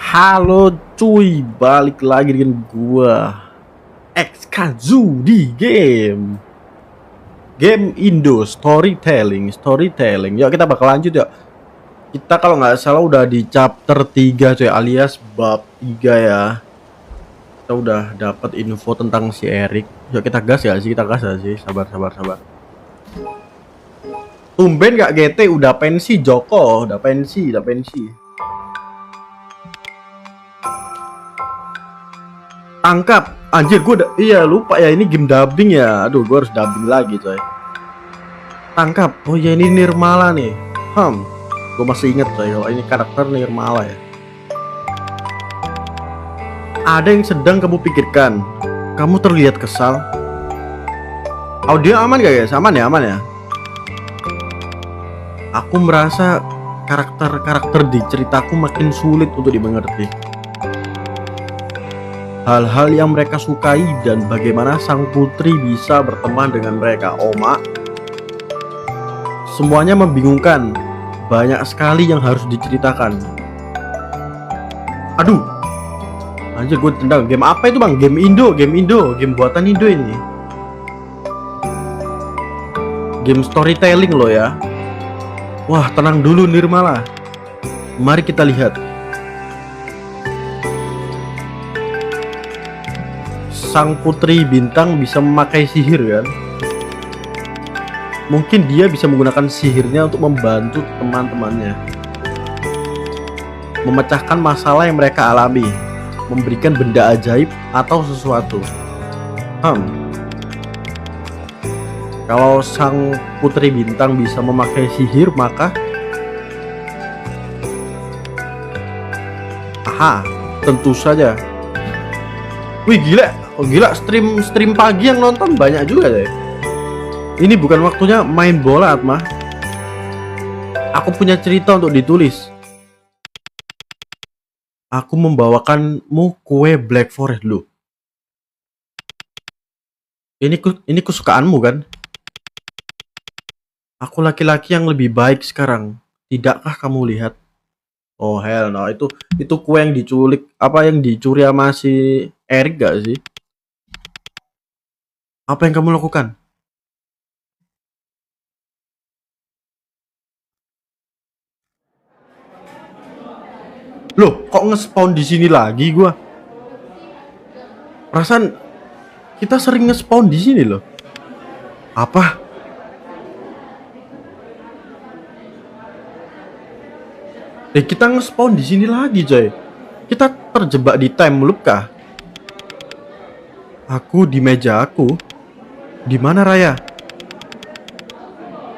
Halo cuy, balik lagi dengan gua Xkazu di game Indo storytelling. Yuk kita bakal lanjut yuk. Kita kalau nggak salah udah di chapter 3 cuy, alias bab 3 ya. Kita udah dapat info tentang si Erik. Yuk kita gas ya sih, Sabar. Tumben gak GT udah pensi Joko, udah pensi. Tangkap, anjir gue lupa ya, ini game dubbing ya. Aduh, gue harus dubbing lagi coy. Tangkap, oh ya ini Nirmala nih. Gue masih inget coy kalau ini karakter Nirmala ya. Ada yang sedang kamu pikirkan. Kamu terlihat kesal. Audio aman gak guys? Aman ya. Aku merasa karakter di ceritaku makin sulit untuk dimengerti. Hal-hal yang mereka sukai dan bagaimana sang putri bisa berteman dengan mereka. Oh mak, semuanya membingungkan. Banyak sekali yang harus diceritakan. Aduh, anjir gue tendang. Game apa itu bang? Game Indo, game buatan Indo ini. Game storytelling loh ya. Wah, tenang dulu Nirmala. Mari kita lihat. Sang putri bintang bisa memakai sihir kan? Mungkin dia bisa menggunakan sihirnya untuk membantu teman-temannya memecahkan masalah yang mereka alami, memberikan benda ajaib atau sesuatu. Kalau sang putri bintang bisa memakai sihir, maka tentu saja. Wih gila, stream pagi yang nonton banyak juga deh. Ini bukan waktunya main bola Atma. Aku punya cerita untuk ditulis. Aku membawakanmu kue Black Forest dulu. Ini kesukaanmu kan? Aku laki-laki yang lebih baik sekarang. Tidakkah kamu lihat? Oh hell no, itu kue yang diculik, apa yang dicuri sama si Erik gak sih? Apa yang kamu lakukan? Loh, kok nge-spawn di sini lagi gua? Perasaan kita sering nge-spawn di sini loh. Apa? Kita nge-spawn di sini lagi, coy. Kita terjebak di time loop kah? Aku di meja aku. Di mana Raya?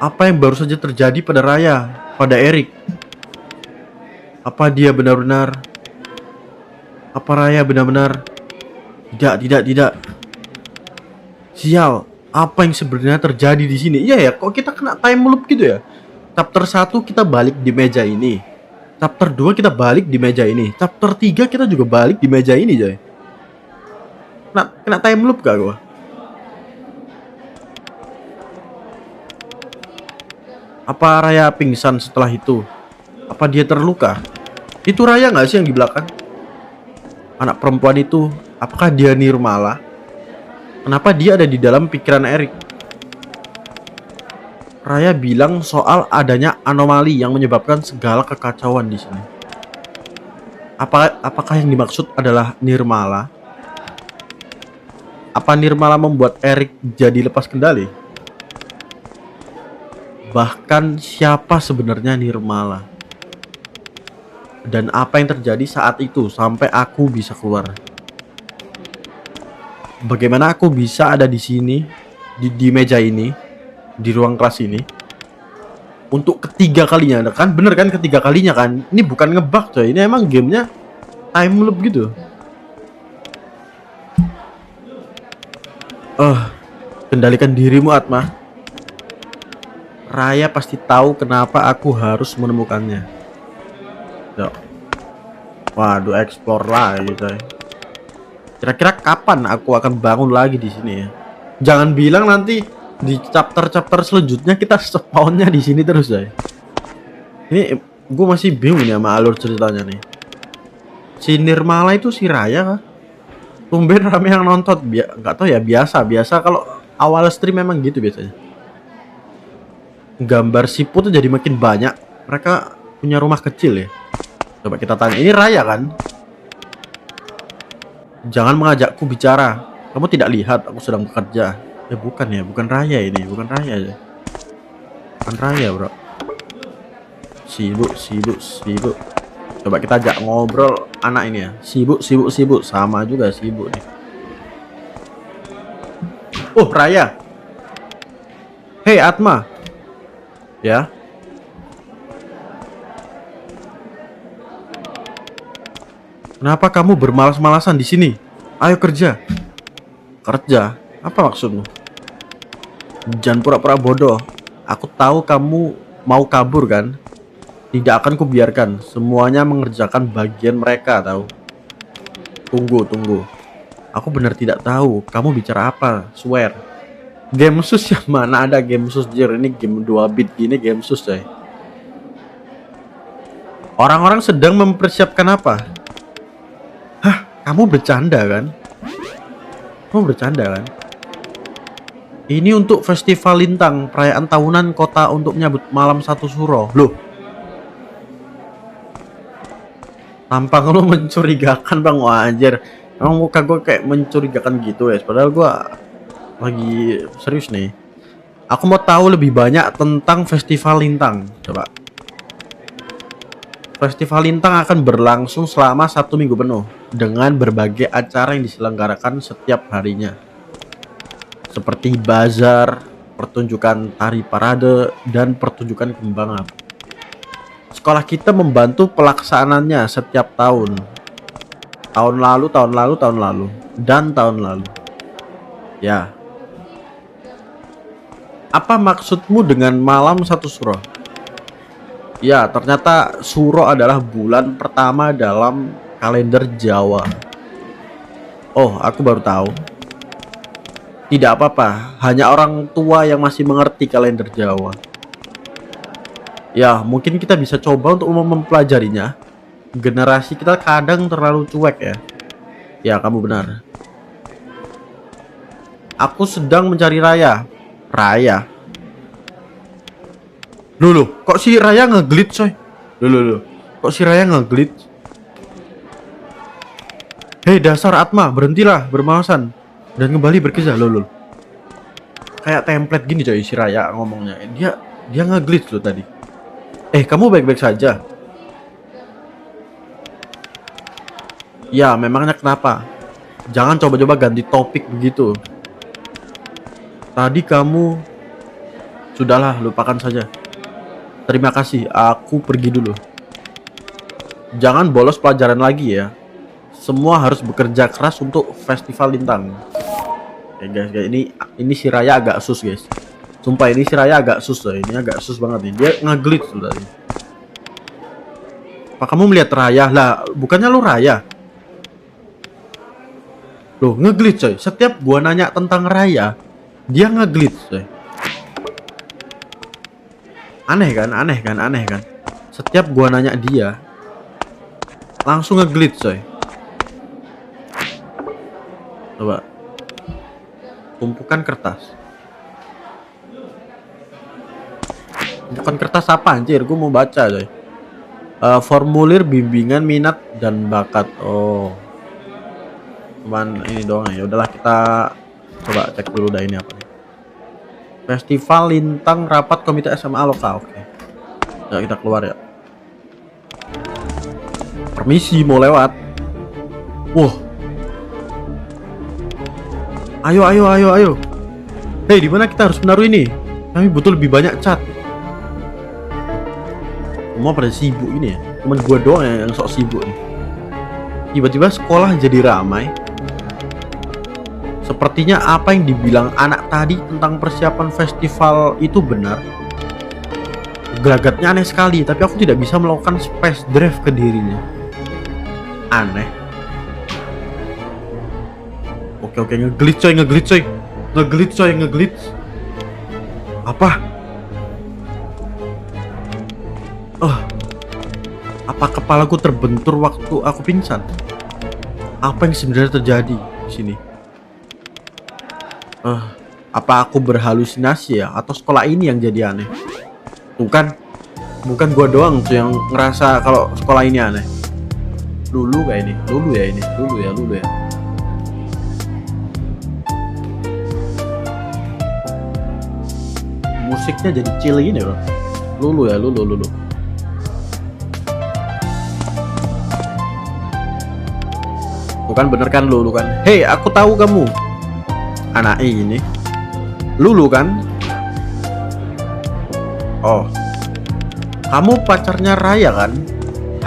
Apa yang baru saja terjadi pada Raya, pada Erik? Apa dia benar-benar? Apa Raya benar-benar? Tidak. Sial, apa yang sebenarnya terjadi di sini? Iya ya, kok kita kena time loop gitu ya? Chapter 1 kita balik di meja ini. Chapter 2 kita balik di meja ini. Chapter 3 kita juga balik di meja ini, coy. Kena time loop gak gua? Apa Raya pingsan setelah itu? Apa dia terluka? Itu Raya gak sih yang di belakang? Anak perempuan itu, apakah dia Nirmala? Kenapa dia ada di dalam pikiran Erik? Raya bilang soal adanya anomali yang menyebabkan segala kekacauan di sini. Apakah yang dimaksud adalah Nirmala? Apa Nirmala membuat Erik jadi lepas kendali? Bahkan siapa sebenarnya Nirmala? Dan apa yang terjadi saat itu sampai aku bisa keluar? Bagaimana aku bisa ada di sini, di meja ini, di ruang kelas ini untuk ketiga kalinya? Kan bener kan, ketiga kalinya kan? Ini bukan ngebug coy, ini emang gamenya time loop gitu. Kendalikan dirimu Atma. Raya pasti tahu kenapa aku harus menemukannya. Yuk. Waduh, explore lagi coy. Kira-kira kapan aku akan bangun lagi di sini ya? Jangan bilang nanti di chapter selanjutnya kita spawnnya di sini terus ya. Ini gue masih bingung nih sama alur ceritanya nih. Si Nirmala itu si Raya kah? Tumben rame yang nonton. Nggak tahu ya, biasa kalau awal stream memang gitu biasanya. Gambar Sipu tuh jadi makin banyak. Mereka punya rumah kecil ya. Coba kita tanya. Ini Raya kan? Jangan mengajakku bicara. Kamu tidak lihat aku sedang bekerja. Bukan ya, bukan Raya ini, bukan Raya ya. Bukan Raya, bro. Sibuk. Coba kita ajak ngobrol anak ini ya. Sibuk. Sama juga sibuk nih. Oh, Raya. Hei, Atma. Ya. Kenapa kamu bermalas-malasan di sini? Ayo kerja. Kerja? Apa maksudmu? Jangan pura-pura bodoh. Aku tahu kamu mau kabur kan? Tidak akan kubiarkan. Semuanya mengerjakan bagian mereka, tahu? Tunggu. Aku benar tidak tahu. Kamu bicara apa? Swear. Game sus yang mana ada game sus, jir. Ini game 2 bit gini game sus, coy. Orang-orang sedang mempersiapkan apa? Hah, kamu bercanda kan? Ini untuk festival Lintang, perayaan tahunan kota untuk menyambut malam satu suro. Loh. Tampang lu mencurigakan, Bang. Wah, anjir. Emang muka gue kayak mencurigakan gitu ya. Padahal gue lagi serius nih. Aku mau tahu lebih banyak tentang Festival Lintang. Coba. Festival Lintang akan berlangsung selama 1 minggu penuh dengan berbagai acara yang diselenggarakan setiap harinya, seperti bazar, pertunjukan tari parade, dan pertunjukan kembang api. Sekolah kita membantu pelaksanaannya setiap tahun. Tahun lalu, dan tahun lalu. Ya. Apa maksudmu dengan malam satu suro? Ya, ternyata suro adalah bulan pertama dalam kalender Jawa. Oh, aku baru tahu. Tidak apa-apa, hanya orang tua yang masih mengerti kalender Jawa. Ya, mungkin kita bisa coba untuk mempelajarinya. Generasi kita kadang terlalu cuek ya. Ya, kamu benar. Aku sedang mencari Raya. Raya? Loh, kok si Raya nge-glitch, coy? Loh. Kok si Raya nge-glitch? Hei, dasar Atma, berhentilah bermalasan dan kembali bekerja. Loh. Kayak template gini, coy, si Raya ngomongnya. Dia nge-glitch loh tadi. Kamu baik-baik saja? Ya, memangnya kenapa? Jangan coba-coba ganti topik begitu. Tadi kamu... Sudahlah, lupakan saja. Terima kasih, aku pergi dulu. Jangan bolos pelajaran lagi ya. Semua harus bekerja keras untuk Festival Lintang. Guys, ini si Raya agak sus, guys. Sumpah ini si Raya agak sus loh. Ini agak sus banget nih. Dia nge-glitch tuh tadi. Apa kamu melihat Raya? Lah, bukannya lu Raya? Loh, nge-glitch, coy. Setiap gua nanya tentang Raya, dia nge-glitch, coy. Aneh kan? Setiap gua nanya dia, langsung nge-glitch, coy. Coba. Tumpukan kertas. Tumpukan kertas apa anjir? Gua mau baca, coy. Formulir bimbingan minat dan bakat. Oh. Cuman ini doang ya. Udahlah, kita coba cek dulu dah ini apa nih. Festival Lintang rapat komite SMA lokal. Oke. Ya, kita keluar ya. Permisi, mau lewat. Wah. Ayo. Hei, di mana kita harus menaruh ini? Kami butuh lebih banyak cat. Semua pada sibuk ini ya. Cuman gua doang yang sok sibuk nih. Tiba-tiba sekolah jadi ramai. Sepertinya apa yang dibilang anak tadi tentang persiapan festival itu benar. Gelagatnya aneh sekali, tapi aku tidak bisa melakukan space drive ke dirinya. Aneh. Oke, nge-glitch coy. Apa? Oh, apa kepalaku terbentur waktu aku pingsan? Apa yang sebenarnya terjadi di sini? Eh, apa aku berhalusinasi ya? Atau sekolah ini yang jadi aneh? Bukan gua doang tuh yang ngerasa kalau sekolah ini aneh. Lulu kayak ini, Lulu ya ini, Lulu ya. Musiknya jadi chill gini loh. Lulu ya, Lulu. Bukan bener kan Lulu kan? Hei, aku tahu kamu. Anak ini. Lulu kan? Oh, kamu pacarnya Raya kan?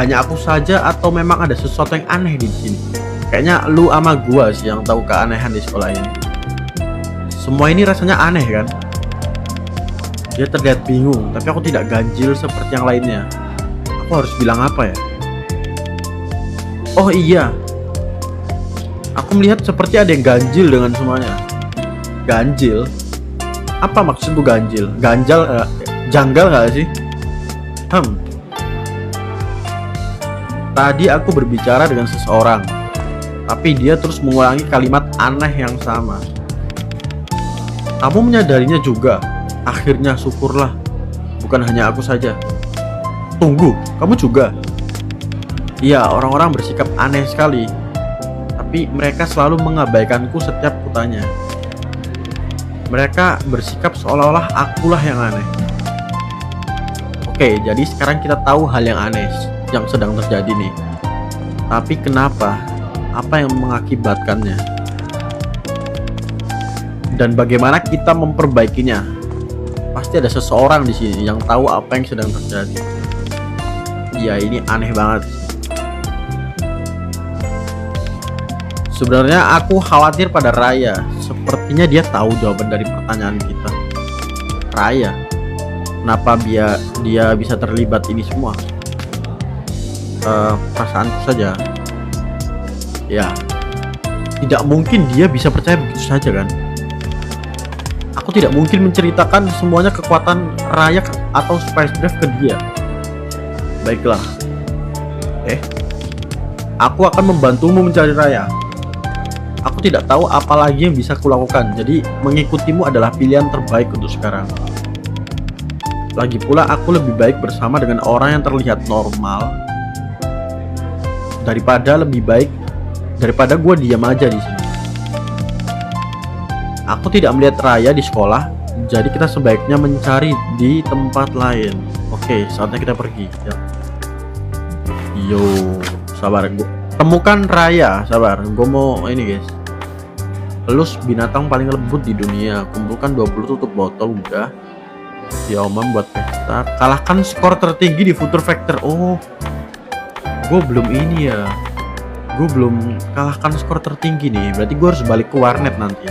Hanya aku saja atau memang ada sesuatu yang aneh di sini? Kayaknya lu sama gua sih yang tahu keanehan di sekolah ini. Semua ini rasanya aneh kan? Dia terlihat bingung, tapi aku tidak ganjil seperti yang lainnya. Aku harus bilang apa ya? Oh iya, aku melihat seperti ada yang ganjil dengan semuanya. Ganjil? Apa maksud lu ganjil? Ganjal, janggal nggak sih? Tadi aku berbicara dengan seseorang, tapi dia terus mengulangi kalimat aneh yang sama. Kamu menyadarinya juga? Akhirnya syukurlah, bukan hanya aku saja. Tunggu, kamu juga? Iya, orang-orang bersikap aneh sekali, tapi mereka selalu mengabaikanku setiap kutanya. Mereka bersikap seolah-olah akulah yang aneh. Oke, jadi sekarang kita tahu hal yang aneh yang sedang terjadi nih. Tapi kenapa? Apa yang mengakibatkannya? Dan bagaimana kita memperbaikinya? Pasti ada seseorang di sini yang tahu apa yang sedang terjadi. Iya, ini aneh banget. Sebenarnya aku khawatir pada Raya. Sepertinya dia tahu jawaban dari pertanyaan kita. Raya, kenapa dia bisa terlibat ini semua? Perasaanku saja. Ya, tidak mungkin dia bisa percaya begitu saja kan? Aku tidak mungkin menceritakan semuanya kekuatan Raya atau Spice Drive ke dia. Baiklah. Aku akan membantumu mencari Raya. Aku tidak tahu apa lagi yang bisa kulakukan, jadi mengikutimu adalah pilihan terbaik untuk sekarang. Lagi pula aku lebih baik bersama dengan orang yang terlihat normal daripada gue diam aja di sini. Aku tidak melihat Raya di sekolah, jadi kita sebaiknya mencari di tempat lain. Oke, saatnya kita pergi. Ya. Yo, sabar, gua temukan Raya. Sabar, gue mau ini guys. Elus binatang paling lembut di dunia. Kumpulkan 20 tutup botol udah. Diomam buat pesta. Kalahkan skor tertinggi di Future Factor. Oh, gue belum ini ya. Gue belum kalahkan skor tertinggi nih. Berarti gue harus balik ke warnet nanti.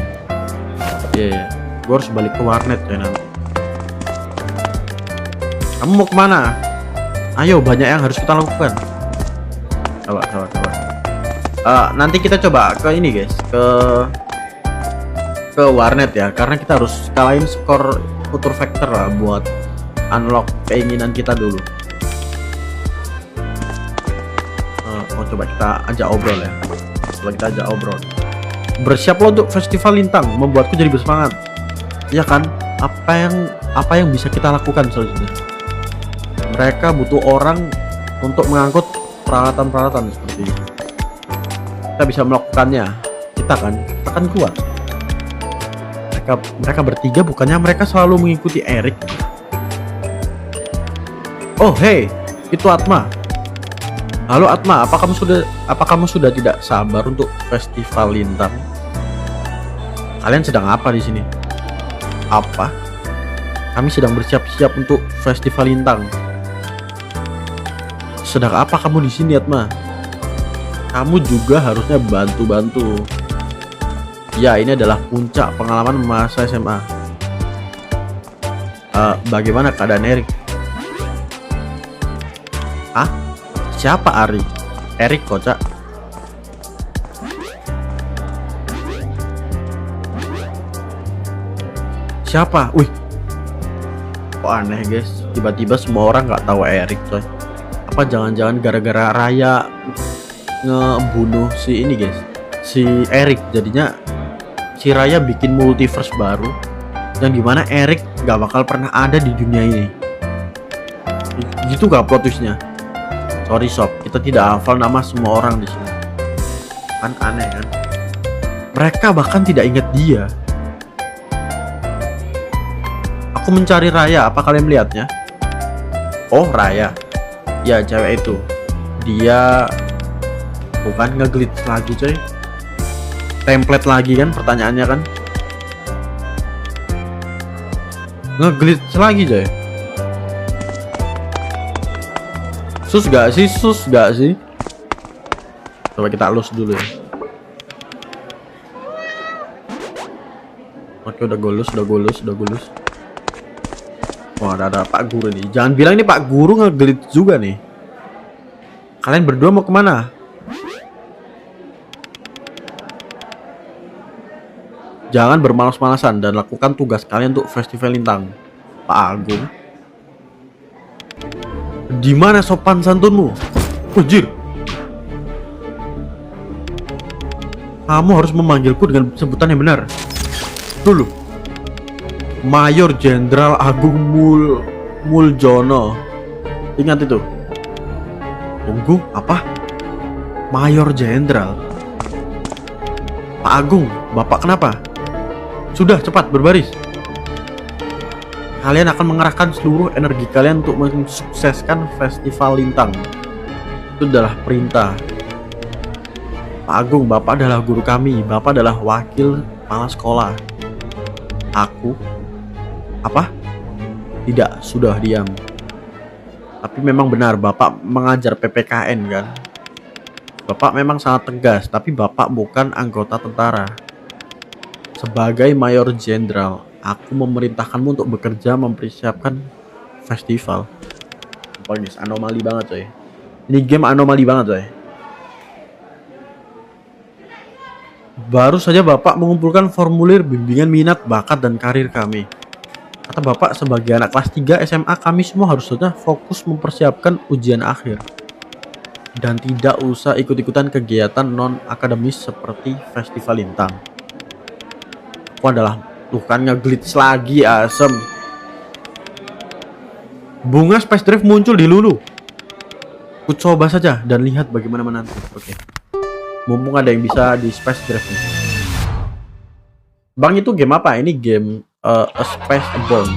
Iya, gue harus balik ke warnet ya nanti. Kamu mau kemana? Ayo, banyak yang harus kita lakukan. Coba. Nanti kita coba ke ini guys, ke warnet ya, karena kita harus kalahin skor Future Factor lah buat unlock keinginan kita dulu. Coba kita ajak obrol ya. Coba kita ajak obrol. Bersiaplah untuk festival lintang, membuatku jadi bersemangat. Ya kan? Apa yang bisa kita lakukan selanjutnya? Mereka butuh orang untuk mengangkut peralatan-peralatan seperti ini. Kita bisa melakukannya. Kita kan kuat. Mereka bertiga, bukannya mereka selalu mengikuti Erik? Oh hey, itu Atma. Halo Atma, apa kamu sudah tidak sabar untuk festival lintang? Kalian sedang apa di sini? Apa? Kami sedang bersiap-siap untuk festival lintang. Sedang apa kamu di sini, Atma? Kamu juga harusnya bantu-bantu. Ya, ini adalah puncak pengalaman masa SMA. Bagaimana keadaan Erik? Hah? Siapa Ari? Erik kocak. Siapa? Wih, kok aneh guys. tiba-tiba semua orang nggak tahu Erik coy. Apa jangan-jangan gara-gara Raya ngebunuh si ini guys, si Erik, jadinya si Raya bikin multiverse baru yang dimana Erik nggak bakal pernah ada di dunia ini. Gitu gak plot twistnya? Sorry sob, kita tidak hafal nama semua orang di sini. Kan aneh kan? Mereka bahkan tidak ingat dia. Aku mencari Raya, apa kalian melihatnya? Oh, Raya. Ya, cewek itu. Dia bukan nge-glitch lagi, coy. Template lagi kan pertanyaannya kan? Nge-glitch lagi, coy. Sus gak sih? Sus gak sih? Coba kita lus dulu ya. Oke, udah golus. Wah, ada Pak Guru nih. Jangan bilang ini Pak Guru nge-glitch juga nih. Kalian berdua mau kemana? Jangan bermalas-malasan dan lakukan tugas kalian untuk Festival Lintang. Pak Agung. Di mana sopan santunmu? Ujir. Kamu harus memanggilku dengan sebutan yang benar. Dulu. Mayor Jenderal Agung Muljono. Ingat itu. Tunggu, apa? Mayor Jenderal. Pak Agung, Bapak kenapa? Sudah, cepat berbaris. Kalian akan mengerahkan seluruh energi kalian untuk mensukseskan Festival Lintang. Itu adalah perintah. Pak Agung, Bapak adalah guru kami. Bapak adalah wakil kepala sekolah. Aku? Apa? Tidak, sudah diam. Tapi memang benar, Bapak mengajar PPKN kan? Bapak memang sangat tegas, tapi Bapak bukan anggota tentara. Sebagai Mayor Jenderal, aku memerintahkanmu untuk bekerja mempersiapkan festival. Apa guys, anomali banget coy. Ini game anomali banget coy. Baru saja Bapak mengumpulkan formulir bimbingan minat, bakat, dan karir kami. Kata Bapak, sebagai anak kelas 3 SMA, kami semua harusnya fokus mempersiapkan ujian akhir. Dan tidak usah ikut-ikutan kegiatan non-akademis seperti Festival Lintang. Aku adalah, tuh kan nge-glitch lagi asem. Bunga Space Drive muncul di Lulu. Ku coba saja dan lihat bagaimana nanti. Oke. Mumpung ada yang bisa di Space Drive nih. Bang, itu game apa? Ini game A Space Bond.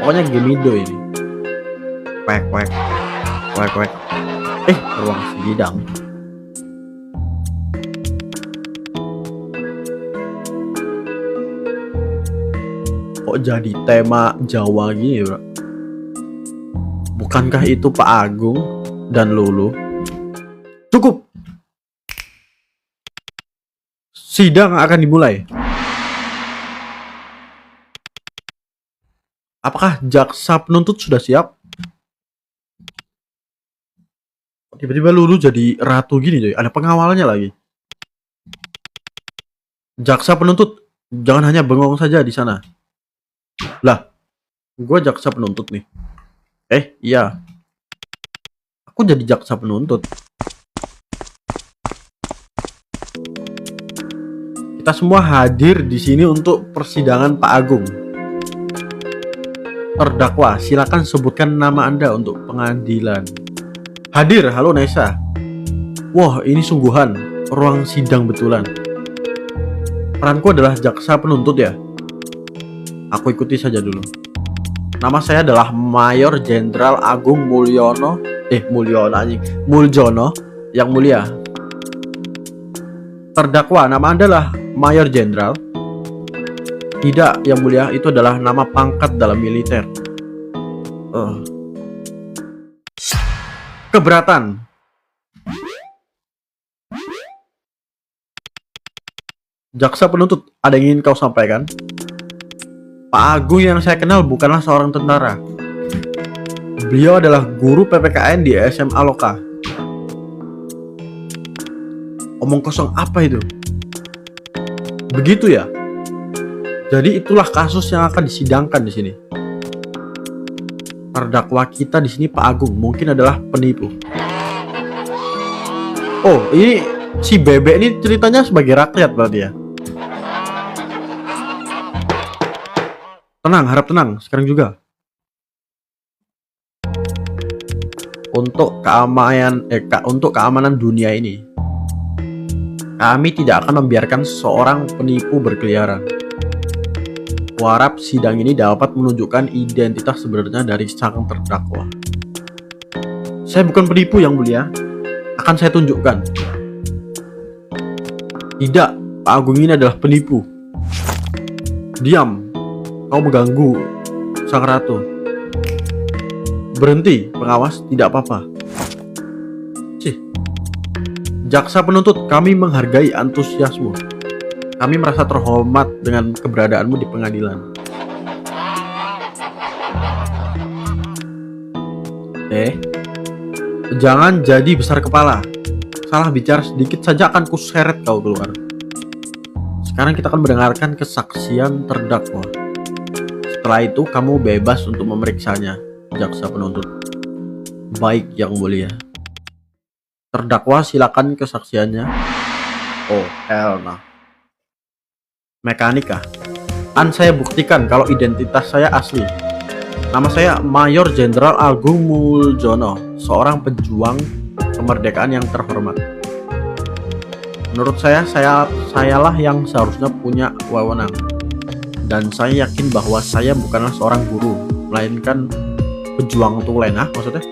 Pokoknya game Indo ini. Wek. Ruang sidang. Kok jadi tema Jawa gini, bro? Bukankah itu Pak Agung dan Lulu? Cukup. Sidang akan dimulai. Apakah jaksa penuntut sudah siap? Tiba-tiba Lulu jadi ratu gini, coy. Ada pengawalnya lagi. Jaksa penuntut, jangan hanya bengong saja di sana. Lah, gue jaksa penuntut nih. Iya. Aku jadi jaksa penuntut. Kita semua hadir di sini untuk persidangan Pak Agung. Terdakwa, silakan sebutkan nama Anda untuk pengadilan. Hadir, halo Nesa. Wah, ini sungguhan ruang sidang betulan. Peranku adalah jaksa penuntut ya. Aku ikuti saja dulu. Nama saya adalah Mayor Jenderal Agung Muljono yang mulia. Terdakwa, nama Anda adalah Mayor Jenderal? Tidak, yang mulia, itu adalah nama pangkat dalam militer. Keberatan. Jaksa penuntut, ada yang ingin kau sampaikan? Pak Agung yang saya kenal bukanlah seorang tentara. Beliau adalah guru PPKN di SMA Loka. Omong kosong apa itu? Begitu ya? Jadi itulah kasus yang akan disidangkan di sini. Terdakwa kita di sini Pak Agung mungkin adalah penipu. Oh, ini si bebek ini ceritanya sebagai rakyat berarti ya. Tenang, harap tenang sekarang juga. Untuk keamanan dunia ini, kami tidak akan membiarkan seorang penipu berkeliaran. Kuharap sidang ini dapat menunjukkan identitas sebenarnya dari sang terdakwa. Saya bukan penipu yang mulia, akan saya tunjukkan. Tidak, Pak Agung ini adalah penipu. Diam, kau mengganggu sang ratu. Berhenti, pengawas, tidak apa-apa. Jaksa penuntut, kami menghargai antusiasmu. Kami merasa terhormat dengan keberadaanmu di pengadilan. Jangan jadi besar kepala. Salah bicara sedikit saja akan kuseret kau keluar. Sekarang kita akan mendengarkan kesaksian terdakwa. Setelah itu kamu bebas untuk memeriksanya, jaksa penuntut. Baik yang mulia. Terdakwa silakan kesaksiannya. Oh, hell no. Mekanika. Saya buktikan kalau identitas saya asli. Nama saya Mayor Jenderal Agung Muljono, seorang pejuang kemerdekaan yang terhormat. Menurut sayalah yang seharusnya punya wewenang. Dan saya yakin bahwa saya bukanlah seorang guru, melainkan pejuang untuk lain. Maksudnya?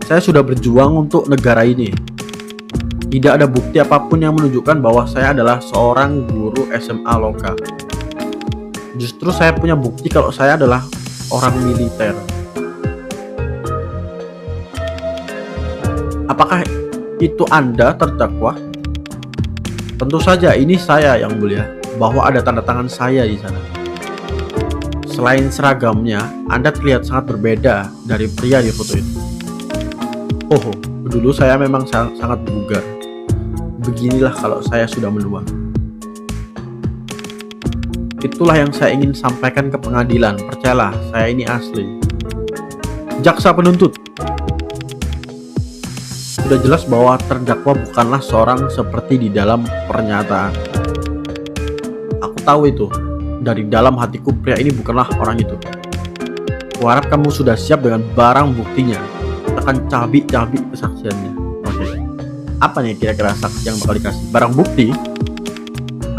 Saya sudah berjuang untuk negara ini. Tidak ada bukti apapun yang menunjukkan bahwa saya adalah seorang guru SMA lokal. Justru saya punya bukti kalau saya adalah orang militer. Apakah itu Anda terdakwa? Tentu saja ini saya yang mulia, bahwa ada tanda tangan saya di sana. Selain seragamnya, Anda terlihat sangat berbeda dari pria di foto itu. Oh, dulu saya memang sangat bugar. Beginilah kalau saya sudah menua. Itulah yang saya ingin sampaikan ke pengadilan. Percayalah, saya ini asli. Jaksa penuntut, sudah jelas bahwa terdakwa bukanlah seorang seperti di dalam pernyataan. Aku tahu itu. Dari dalam hatiku, pria ini bukanlah orang itu. Kuharap kamu sudah siap dengan barang buktinya. Kita akan cabik-cabik kesaksiannya. Oke. Apa nih kira-kira saksi yang bakal dikasih? Barang bukti?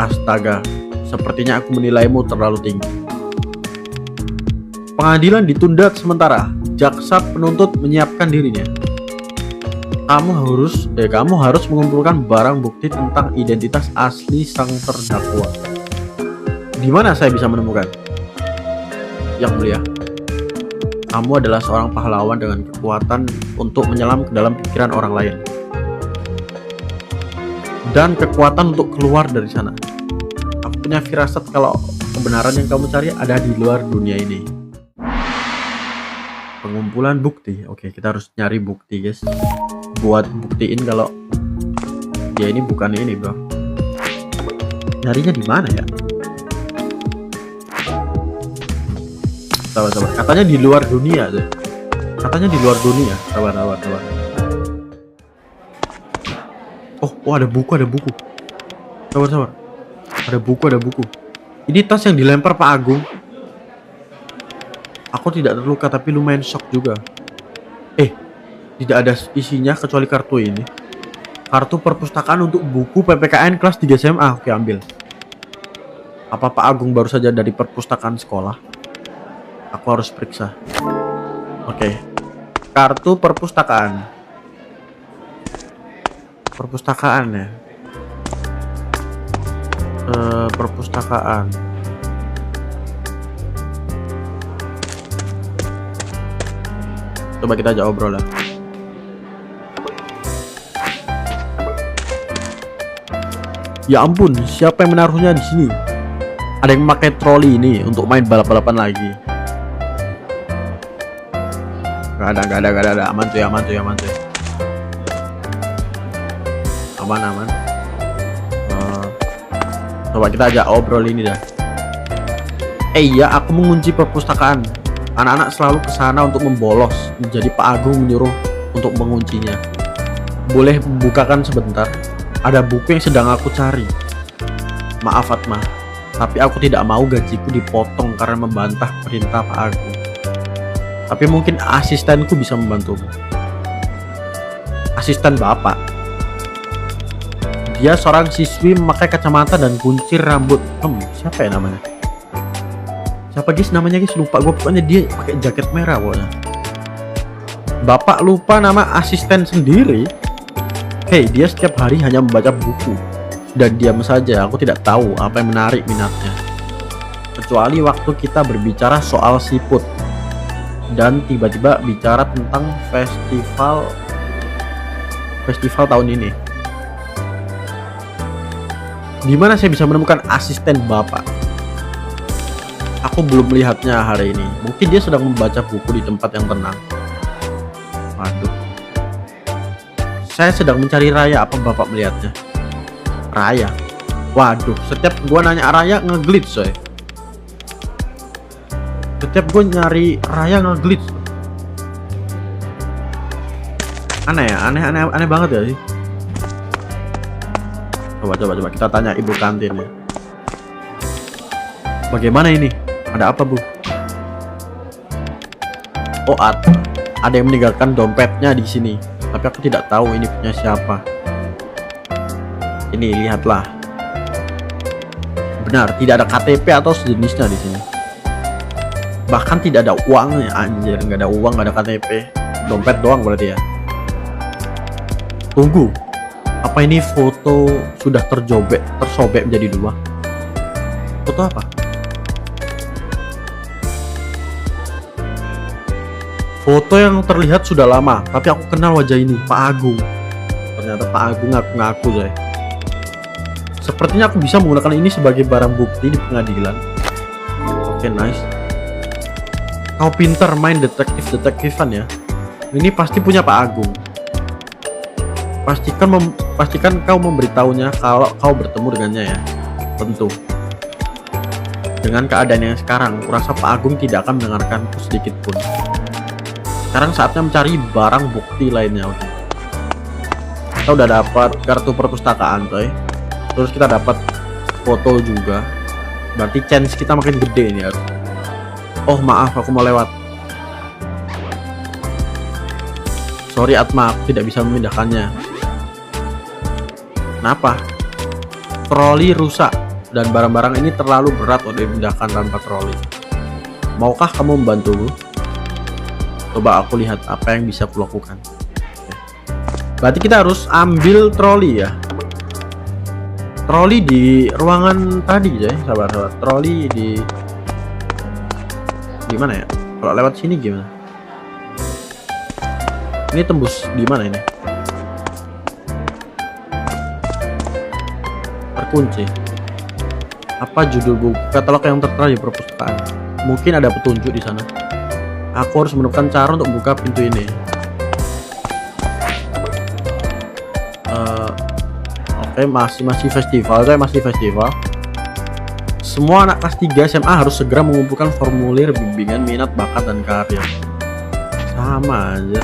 Astaga, sepertinya aku menilaimu terlalu tinggi. Pengadilan ditunda sementara. Jaksa penuntut menyiapkan dirinya. Kamu harus mengumpulkan barang bukti tentang identitas asli sang terdakwa. Di mana saya bisa menemukan? Yang mulia, kamu adalah seorang pahlawan dengan kekuatan untuk menyelam ke dalam pikiran orang lain. Dan kekuatan untuk keluar dari sana. Aku punya firasat kalau kebenaran yang kamu cari ada di luar dunia ini. Pengumpulan bukti. Oke, kita harus nyari bukti, guys. Buat buktiin kalau dia ini bukan ini, bro. Nyarinya di mana ya? Sabar. Katanya di luar dunia tuh. Katanya di luar dunia. Sabar. Oh, ada buku. Sabar. Ada buku. Ini tas yang dilempar Pak Agung. Aku tidak terluka tapi lumayan shock juga. Tidak ada isinya kecuali kartu ini. Kartu perpustakaan untuk buku PPKN kelas 3 SMA. Oke, ambil. Apa Pak Agung baru saja dari perpustakaan sekolah? Aku harus periksa. Oke. Kartu perpustakaan. Perpustakaan ya. Perpustakaan. Coba kita ajak obrolan. Ya ampun, siapa yang menaruhnya di sini? Ada yang memakai troli ini untuk main balap-balapan lagi. Gak ada. Aman tuh. Aman. Coba kita ajak obrol ini dah. Iya, aku mengunci perpustakaan. Anak-anak selalu ke sana untuk membolos. Jadi Pak Agung menyuruh untuk menguncinya. Boleh bukakan sebentar? Ada buku yang sedang aku cari. Maaf Fatma, tapi aku tidak mau gajiku dipotong karena membantah perintah Pak Agung. Tapi mungkin asistenku bisa membantumu. Asisten Bapak? Dia seorang siswi memakai kacamata dan kuncir rambut. Siapa ya namanya? Siapa guys namanya guys? Lupa gue, pokoknya dia pakai jaket merah pokoknya. Bapak lupa nama asisten sendiri? Hei, dia setiap hari hanya membaca buku dan diam saja. Aku tidak tahu apa yang menarik minatnya, kecuali waktu kita berbicara soal siput dan tiba-tiba bicara tentang festival tahun ini. Di mana saya bisa menemukan asisten Bapak? Aku belum melihatnya hari ini. Mungkin dia sedang membaca buku di tempat yang tenang. Waduh. Saya sedang mencari Raya. Apa Bapak melihatnya? Raya? Waduh, setiap gua nanya Raya ngeglitch coy. Setiap gua nyari Raya ngeglitch. Aneh ya, aneh banget ya sih. Coba kita tanya ibu kantin ya. Bagaimana ini? Ada apa Bu? Oh, ada yang meninggalkan dompetnya di sini. Tapi aku tidak tahu ini punya siapa. Ini lihatlah. Benar, tidak ada KTP atau sejenisnya di sini. Bahkan tidak ada uangnya, anjir, nggak ada uang, nggak ada KTP. Dompet doang berarti ya. Tunggu. Apa ini foto sudah tersobek menjadi dua? Foto apa? Foto yang terlihat sudah lama, tapi aku kenal wajah ini, Pak Agung. Ternyata Pak Agung ngaku-ngaku, coy. Sepertinya aku bisa menggunakan ini sebagai barang bukti di pengadilan. Oke, nice. Kau pintar main detektifan ya. Ini pasti punya Pak Agung. Pastikan kau memberitahunya kalau kau bertemu dengannya ya. Tentu. Dengan keadaan yang sekarang, kurasa Pak Agung tidak akan mendengarkanku sedikit pun. Sekarang saatnya mencari barang bukti lainnya. Oke. Kita udah dapat kartu perpustakaan, coy. Terus kita dapat foto juga. Berarti chance kita makin gede ini ya. Oh maaf, aku mau lewat. Sorry Atma, aku tidak bisa memindahkannya. Kenapa? Troli rusak dan barang-barang ini terlalu berat untuk dipindahkan tanpa troli. Maukah kamu membantuku? Coba aku lihat apa yang bisa kulakukan. Berarti kita harus ambil troli ya. Troli di ruangan tadi ya, sabar. Troli di mana ya? Kalau lewat sini gimana? Ini tembus di mana ini? Terkunci. Apa judul buku? Katalog yang tertera di perpustakaan. Mungkin ada petunjuk di sana. Aku harus menemukan cara untuk buka pintu ini. Oke, masih festival. Semua anak kelas 3 SMA harus segera mengumpulkan formulir bimbingan minat, bakat, dan karir. Sama aja.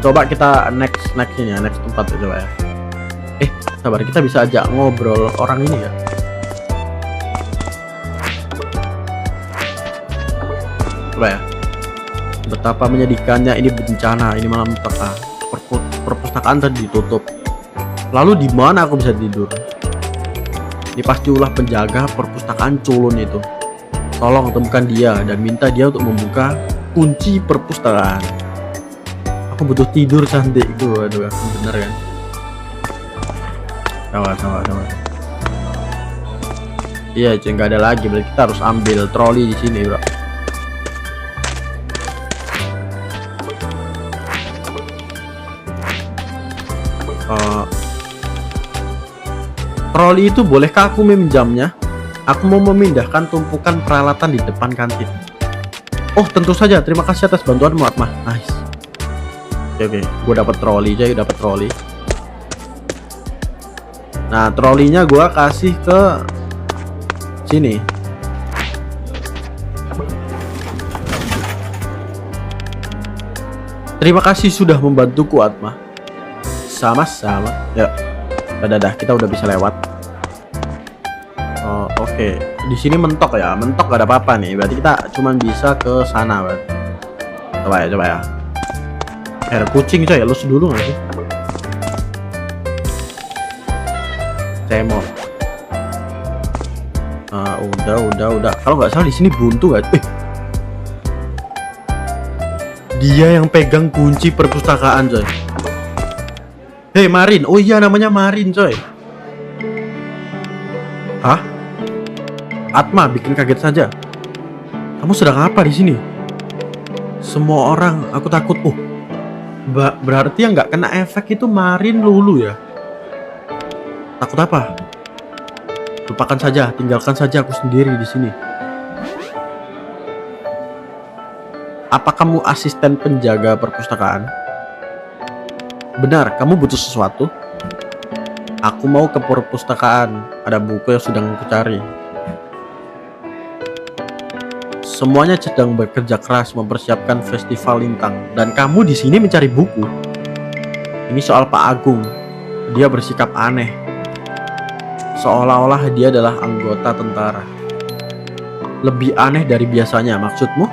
Coba kita next ini ya, next tempat coba ya. Sabar, kita bisa ajak ngobrol orang ini ya. Coba ya. Betapa menyedihkannya, ini bencana, ini malam petaka. Perpustakaan tadi ditutup. Lalu di mana aku bisa tidur? Ini pasti ulah penjaga perpustakaan culun itu. Tolong temukan dia dan minta dia untuk membuka kunci perpustakaan. Aku butuh tidur cantik itu. Aduh, bener kan? Sama. Iya, cuy, nggak ada lagi. Berarti kita harus ambil troli di sini, bro. Troli itu bolehkah aku meminjamnya? Aku mau memindahkan tumpukan peralatan di depan kantin. Oh, tentu saja. Terima kasih atas bantuanmu, Atma. Nice. Oke. Gue dapat troli, jadi dapat troli. Nah, trolinya gue kasih ke sini. Terima kasih sudah membantuku, Atma. Sama-sama. Ya, dadah, kita udah bisa lewat. Oh, oke. Di sini mentok ya. Mentok gak ada apa-apa nih. Berarti kita cuma bisa ke sana, Bang. Coba ya. Air kucing coy, lu dulu gak sih? Cemor. Udah. Kalau nggak salah di sini buntu gak? Dia yang pegang kunci perpustakaan coy. Hei Marin, oh iya namanya Marin coy. Hah? Atma bikin kaget saja. Kamu sedang apa di sini? Semua orang, aku takut. Berarti yang nggak kena efek itu Marin Lulu ya? Takut apa? Lupakan saja, tinggalkan saja aku sendiri di sini. Apa kamu asisten penjaga perpustakaan? Benar, kamu butuh sesuatu? Aku mau ke perpustakaan. Ada buku yang sedang aku cari. Semuanya sedang bekerja keras mempersiapkan festival lintang, dan kamu di sini mencari buku. Ini soal Pak Agung. Dia bersikap aneh, seolah-olah dia adalah anggota tentara. Lebih aneh dari biasanya, maksudmu?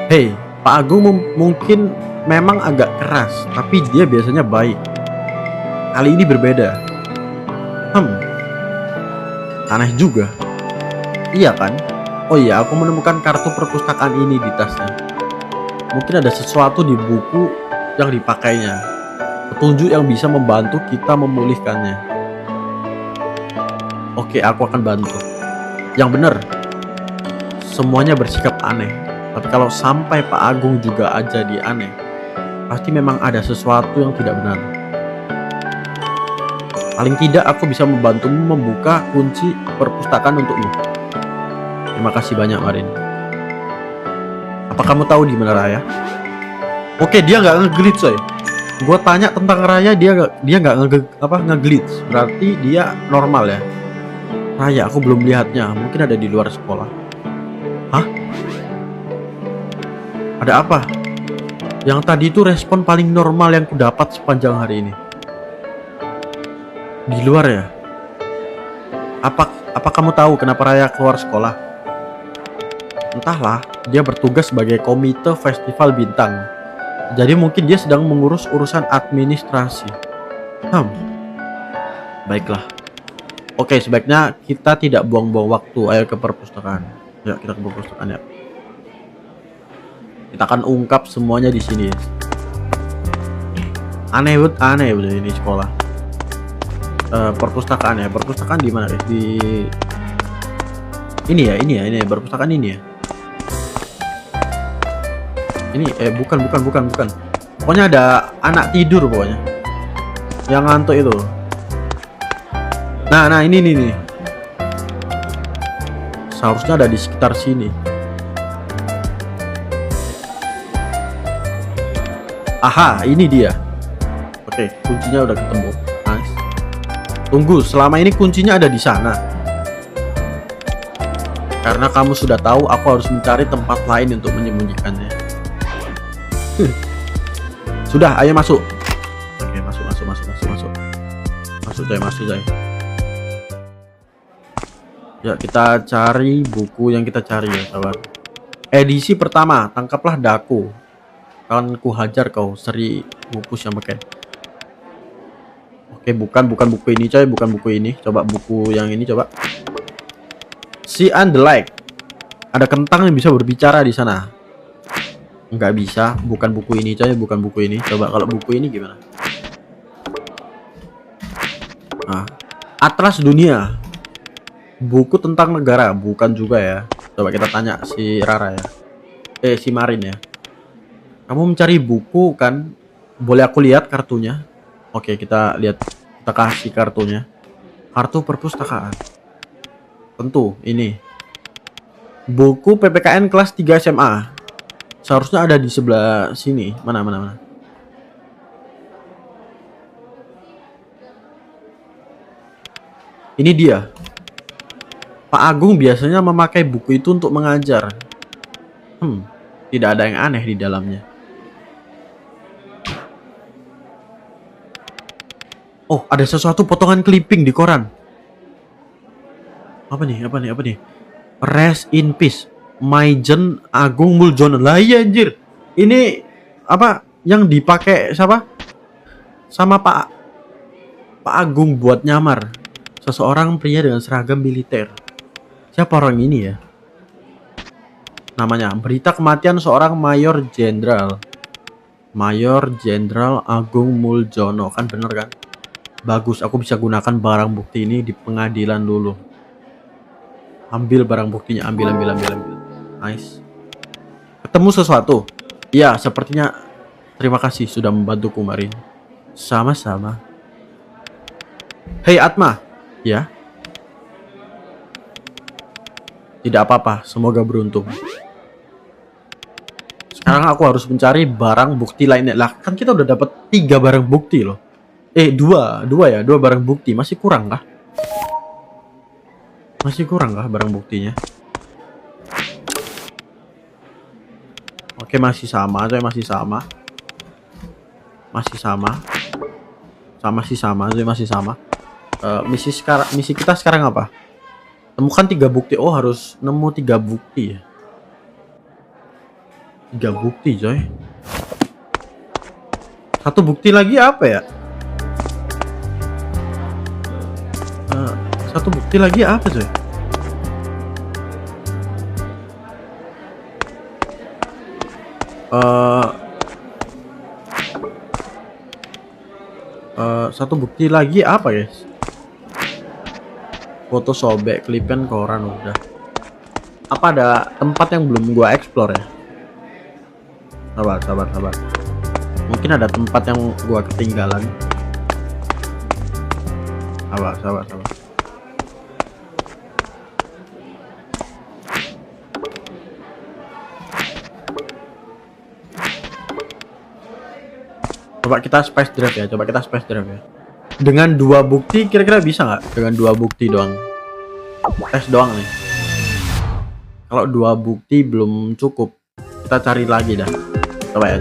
Hei, Pak Agung mungkin memang agak keras, tapi dia biasanya baik. Kali ini berbeda. Aneh juga. Iya kan? Oh iya, aku menemukan kartu perpustakaan ini di tasnya. Mungkin ada sesuatu di buku yang dipakainya. Petunjuk yang bisa membantu kita memulihkannya. Oke, aku akan bantu. Yang benar, semuanya bersikap aneh. Tapi kalau sampai Pak Agung juga aja di aneh, pasti memang ada sesuatu yang tidak benar. Paling tidak aku bisa membantumu membuka kunci perpustakaan untukmu. Terima kasih banyak Marin. Apa kamu tahu di mana Raya? Oke, dia nggak nge-glitch coy. Gue tanya tentang Raya, dia nggak nge-glitch. Berarti dia normal ya. Raya aku belum lihatnya, mungkin ada di luar sekolah. Hah? Ada apa? Yang tadi itu respon paling normal yang kudapat sepanjang hari ini. Di luar ya? Apa kamu tahu kenapa Raya keluar sekolah? Entahlah, dia bertugas sebagai komite festival bintang. Jadi mungkin dia sedang mengurus urusan administrasi. Baiklah. Oke, sebaiknya kita tidak buang-buang waktu. Ayo ke perpustakaan. Ya, kita ke perpustakaan ya. Kita akan ungkap semuanya di sini. Aneh betul ini sekolah. Perpustakaan ya. Perpustakaan di mana? Di ini ya. Perpustakaan ini ya. Ini bukan. Pokoknya ada anak tidur pokoknya. Yang ngantuk itu. Nah, ini nih. Seharusnya ada di sekitar sini. Aha, ini dia. Oke, kuncinya udah ketemu. Nice. Tunggu, selama ini kuncinya ada di sana. Karena kamu sudah tahu, aku harus mencari tempat lain untuk menyembunyikannya. Sudah, ayo masuk. Oke, masuk. Masuk, coy. Ya, kita cari buku yang kita cari ya, sahabat. Edisi pertama, tangkaplah Daku. Akan ku hajar kau, Seri Bupus yang beken. Oke, bukan buku ini coy, bukan buku ini. Coba buku yang ini coba. See and the like. Ada kentang yang bisa berbicara di sana. Nggak bisa, bukan buku ini coy, bukan buku ini. Coba kalau buku ini gimana? Nah, Atlas Dunia. Buku tentang negara, bukan juga ya. Coba kita tanya si Rara ya. Si Marin ya. Kamu mencari buku kan? Boleh aku lihat kartunya? Oke, kita lihat. Kita kasih kartunya. Kartu perpustakaan. Tentu, ini. Buku PPKN kelas 3 SMA. Seharusnya ada di sebelah sini. Mana. Ini dia. Pak Agung biasanya memakai buku itu untuk mengajar. Tidak ada yang aneh di dalamnya. Oh, ada sesuatu potongan clipping di koran. Apa nih? Apa nih? Apa nih? Rest in peace, Maijen Agung Muljono. Lah iya anjir. Ini apa yang dipakai siapa? Sama Pak Agung buat nyamar. Seseorang pria dengan seragam militer. Siapa orang ini ya? Namanya berita kematian seorang Mayor Jenderal Agung Muljono. Kan bener kan? Bagus, aku bisa gunakan barang bukti ini di pengadilan dulu. Ambil barang buktinya, ambil. Nice. Ketemu sesuatu? Iya, sepertinya. Terima kasih sudah membantuku, Marin. Sama-sama. Hei Atma. Ya. Tidak apa-apa, semoga beruntung. Sekarang aku harus mencari barang bukti lainnya. Lah, kan kita udah dapat 3 barang bukti loh. 2 barang bukti. Masih kurang kah? Barang buktinya? Oke, masih sama. Misi kita sekarang apa? Temukan 3 bukti. Oh, harus nemu 3 bukti ya. 3 bukti, coy. 1 bukti lagi apa ya? 1 bukti lagi apa, coy? Satu bukti lagi apa, guys? Foto sobek, klipan koran udah. Apa ada tempat yang belum gua explore ya? Sabar. Mungkin ada tempat yang gua ketinggalan. Sabar. Coba kita space drive ya. Dengan 2 bukti kira-kira bisa nggak? Dengan 2 bukti doang. Tes doang nih. Kalau 2 bukti belum cukup, kita cari lagi dah. Coba ya.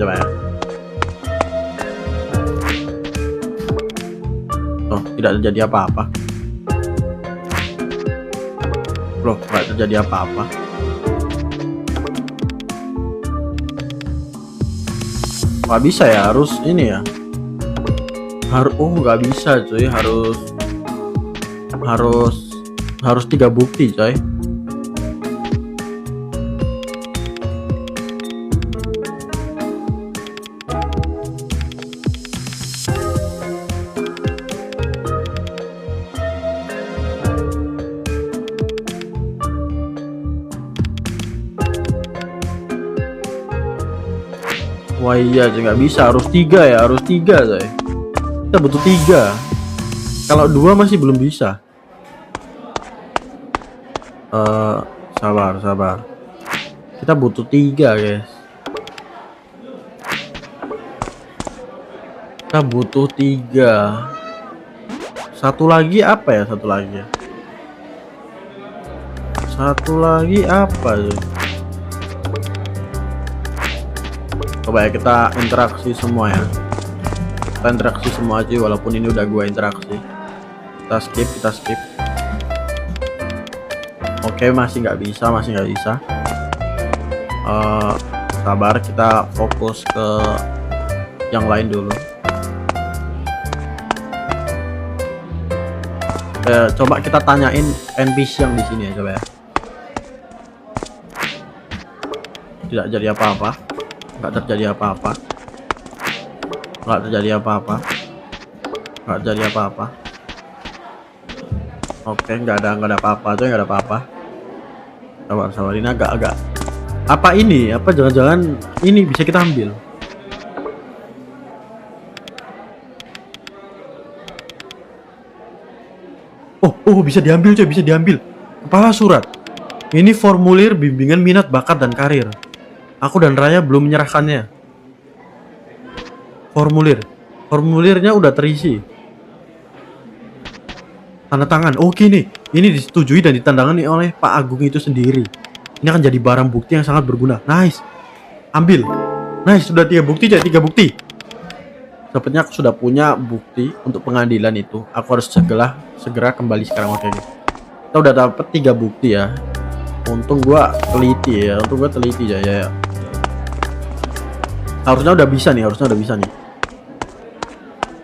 Oh, tidak terjadi apa-apa. Loh, nggak terjadi apa-apa. Nggak bisa ya, harus ini ya. Nggak bisa cuy, harus 3 bukti coy. Wah iya cuy, nggak bisa, harus 3 ya, coy. Kita butuh 3. Kalau 2 masih belum bisa. Sabar. Kita butuh 3, guys. Kita butuh 3. Satu lagi apa ya? Satu lagi apa tuh? Coba ya kita interaksi semua ya. Kita interaksi semua aja walaupun ini udah gua interaksi. Kita skip. Oke, masih nggak bisa. Sabar, kita fokus ke yang lain dulu. Coba kita tanyain NPC yang di sini ya, coba ya. Tidak jadi apa-apa. Nggak terjadi apa-apa. Oke, nggak ada apa-apa tuh, Sabar, ini agak apa ini? Apa jangan-jangan ini bisa kita ambil? Oh, bisa diambil coy, Kepala surat. Ini formulir bimbingan minat bakat dan karir. Aku dan Raya belum menyerahkannya. Formulirnya udah terisi. Tanda tangan. Oke nih. Ini disetujui dan ditandangani oleh Pak Agung itu sendiri. Ini akan jadi barang bukti yang sangat berguna. Nice. Ambil. Nice, sudah 3 bukti, jadi 3 bukti. Sepertinya aku sudah punya bukti untuk pengadilan itu. Aku harus segera kembali sekarang. Oke. Kita udah dapet 3 bukti ya. Untung gua teliti ya. Ya. Harusnya udah bisa nih.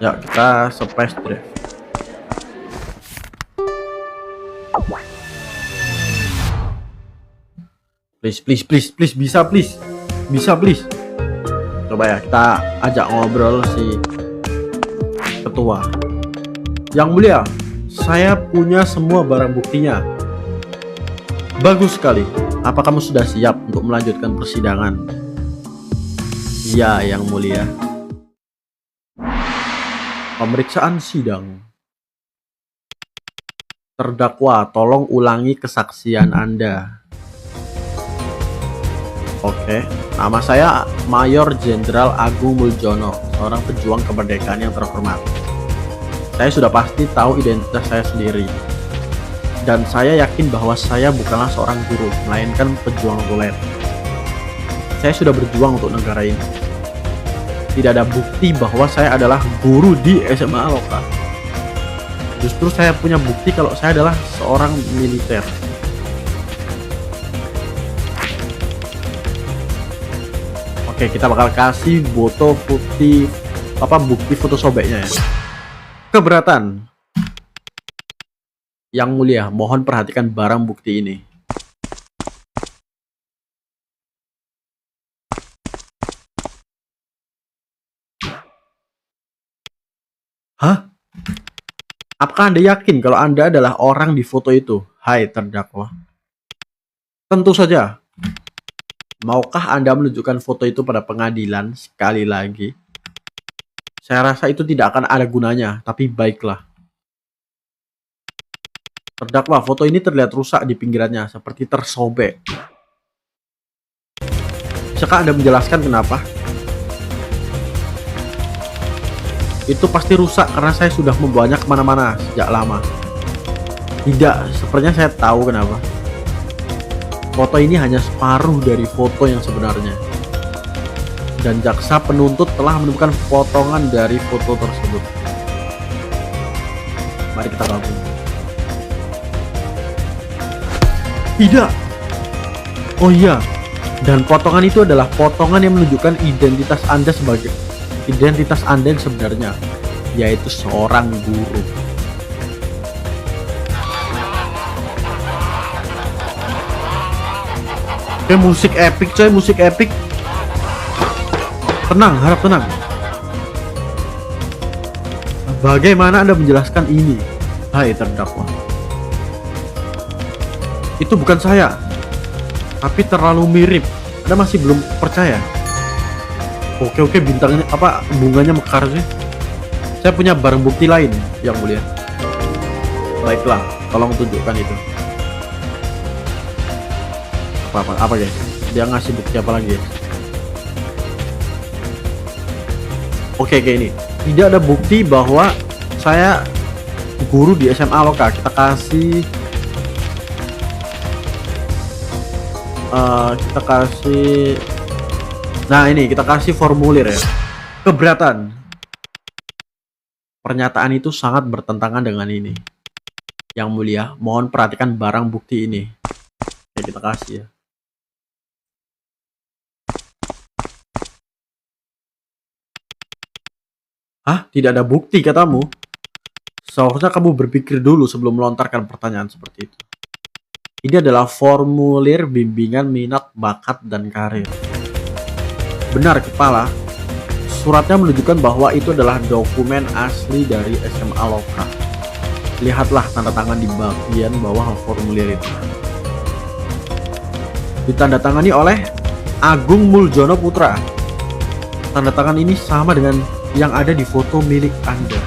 Ya, kita space drive. Please, bisa please. Coba ya, kita ajak ngobrol si ketua. Yang mulia, saya punya semua barang buktinya. Bagus sekali. Apa kamu sudah siap untuk melanjutkan persidangan? Ya, yang mulia. Pemeriksaan sidang. Terdakwa, tolong ulangi kesaksian Anda. Oke, nama saya Mayor Jenderal Agung Muljono, seorang pejuang kemerdekaan yang terhormat. Saya sudah pasti tahu identitas saya sendiri. Dan saya yakin bahwa saya bukanlah seorang guru, melainkan pejuang tulen. Saya sudah berjuang untuk negara ini. Tidak ada bukti bahwa saya adalah guru di SMA lokal. Justru saya punya bukti kalau saya adalah seorang militer. Oke, kita bakal kasih bukti foto sobeknya ya. Keberatan. Yang mulia, mohon perhatikan barang bukti ini. Hah? Apakah Anda yakin kalau Anda adalah orang di foto itu? Hai terdakwa. Tentu saja. Maukah Anda menunjukkan foto itu pada pengadilan sekali lagi? Saya rasa itu tidak akan ada gunanya, tapi baiklah. Terdakwa, foto ini terlihat rusak di pinggirannya, seperti tersobek. Bisakah Anda menjelaskan kenapa? Itu pasti rusak karena saya sudah membawanya kemana-mana sejak lama. Tidak, sepertinya saya tahu kenapa. Foto ini hanya separuh dari foto yang sebenarnya. Dan jaksa penuntut telah menemukan potongan dari foto tersebut. Mari kita gabung. Tidak. Oh iya. Dan potongan itu adalah potongan yang menunjukkan identitas Anda yang sebenarnya, yaitu seorang guru. Musik epic coy, musik epic. Tenang, harap tenang. Bagaimana Anda menjelaskan ini? Hai terdakwa. Itu bukan saya. Tapi terlalu mirip. Anda masih belum percaya? Oke, bintangnya bunganya mekar sih. Saya punya barang bukti lain, yang mulia. Baiklah, tolong tunjukkan itu. Apa guys? Dia ngasih bukti apa lagi? Oke, kayak ini. Tidak ada bukti bahwa saya guru di SMA lokal. Kita kasih nah ini kita kasih formulir ya. Keberatan. Pernyataan itu sangat bertentangan dengan ini. Yang mulia, mohon perhatikan barang bukti ini. Oke, kita kasih ya. Hah? Tidak ada bukti katamu? Seharusnya kamu berpikir dulu sebelum melontarkan pertanyaan seperti itu. Ini adalah formulir bimbingan minat, bakat, dan karir. Benar, Kepala. Suratnya menunjukkan bahwa itu adalah dokumen asli dari SMA lokal. Lihatlah tanda tangan di bagian bawah formulir itu. Ditandatangani oleh Agung Muljono Putra. Tanda tangan ini sama dengan yang ada di foto milik Anda.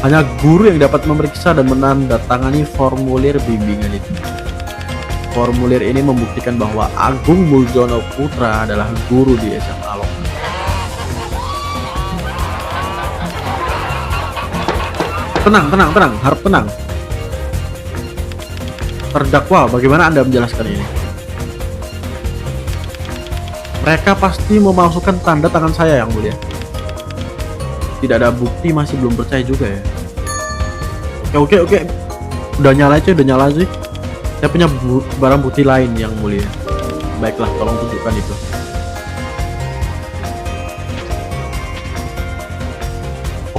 Hanya guru yang dapat memeriksa dan menandatangani formulir bimbingan itu. Formulir ini membuktikan bahwa Agung Muljono Putra adalah guru di SMA lokal. Tenang, harap tenang. Terdakwa, bagaimana Anda menjelaskan ini? Mereka pasti memalsukan tanda tangan saya, Yang Mulia. Tidak ada bukti, masih belum percaya juga ya. Oke. Udah nyala cuy, Saya punya barang bukti lain, Yang Mulia. Baiklah, tolong tunjukkan itu.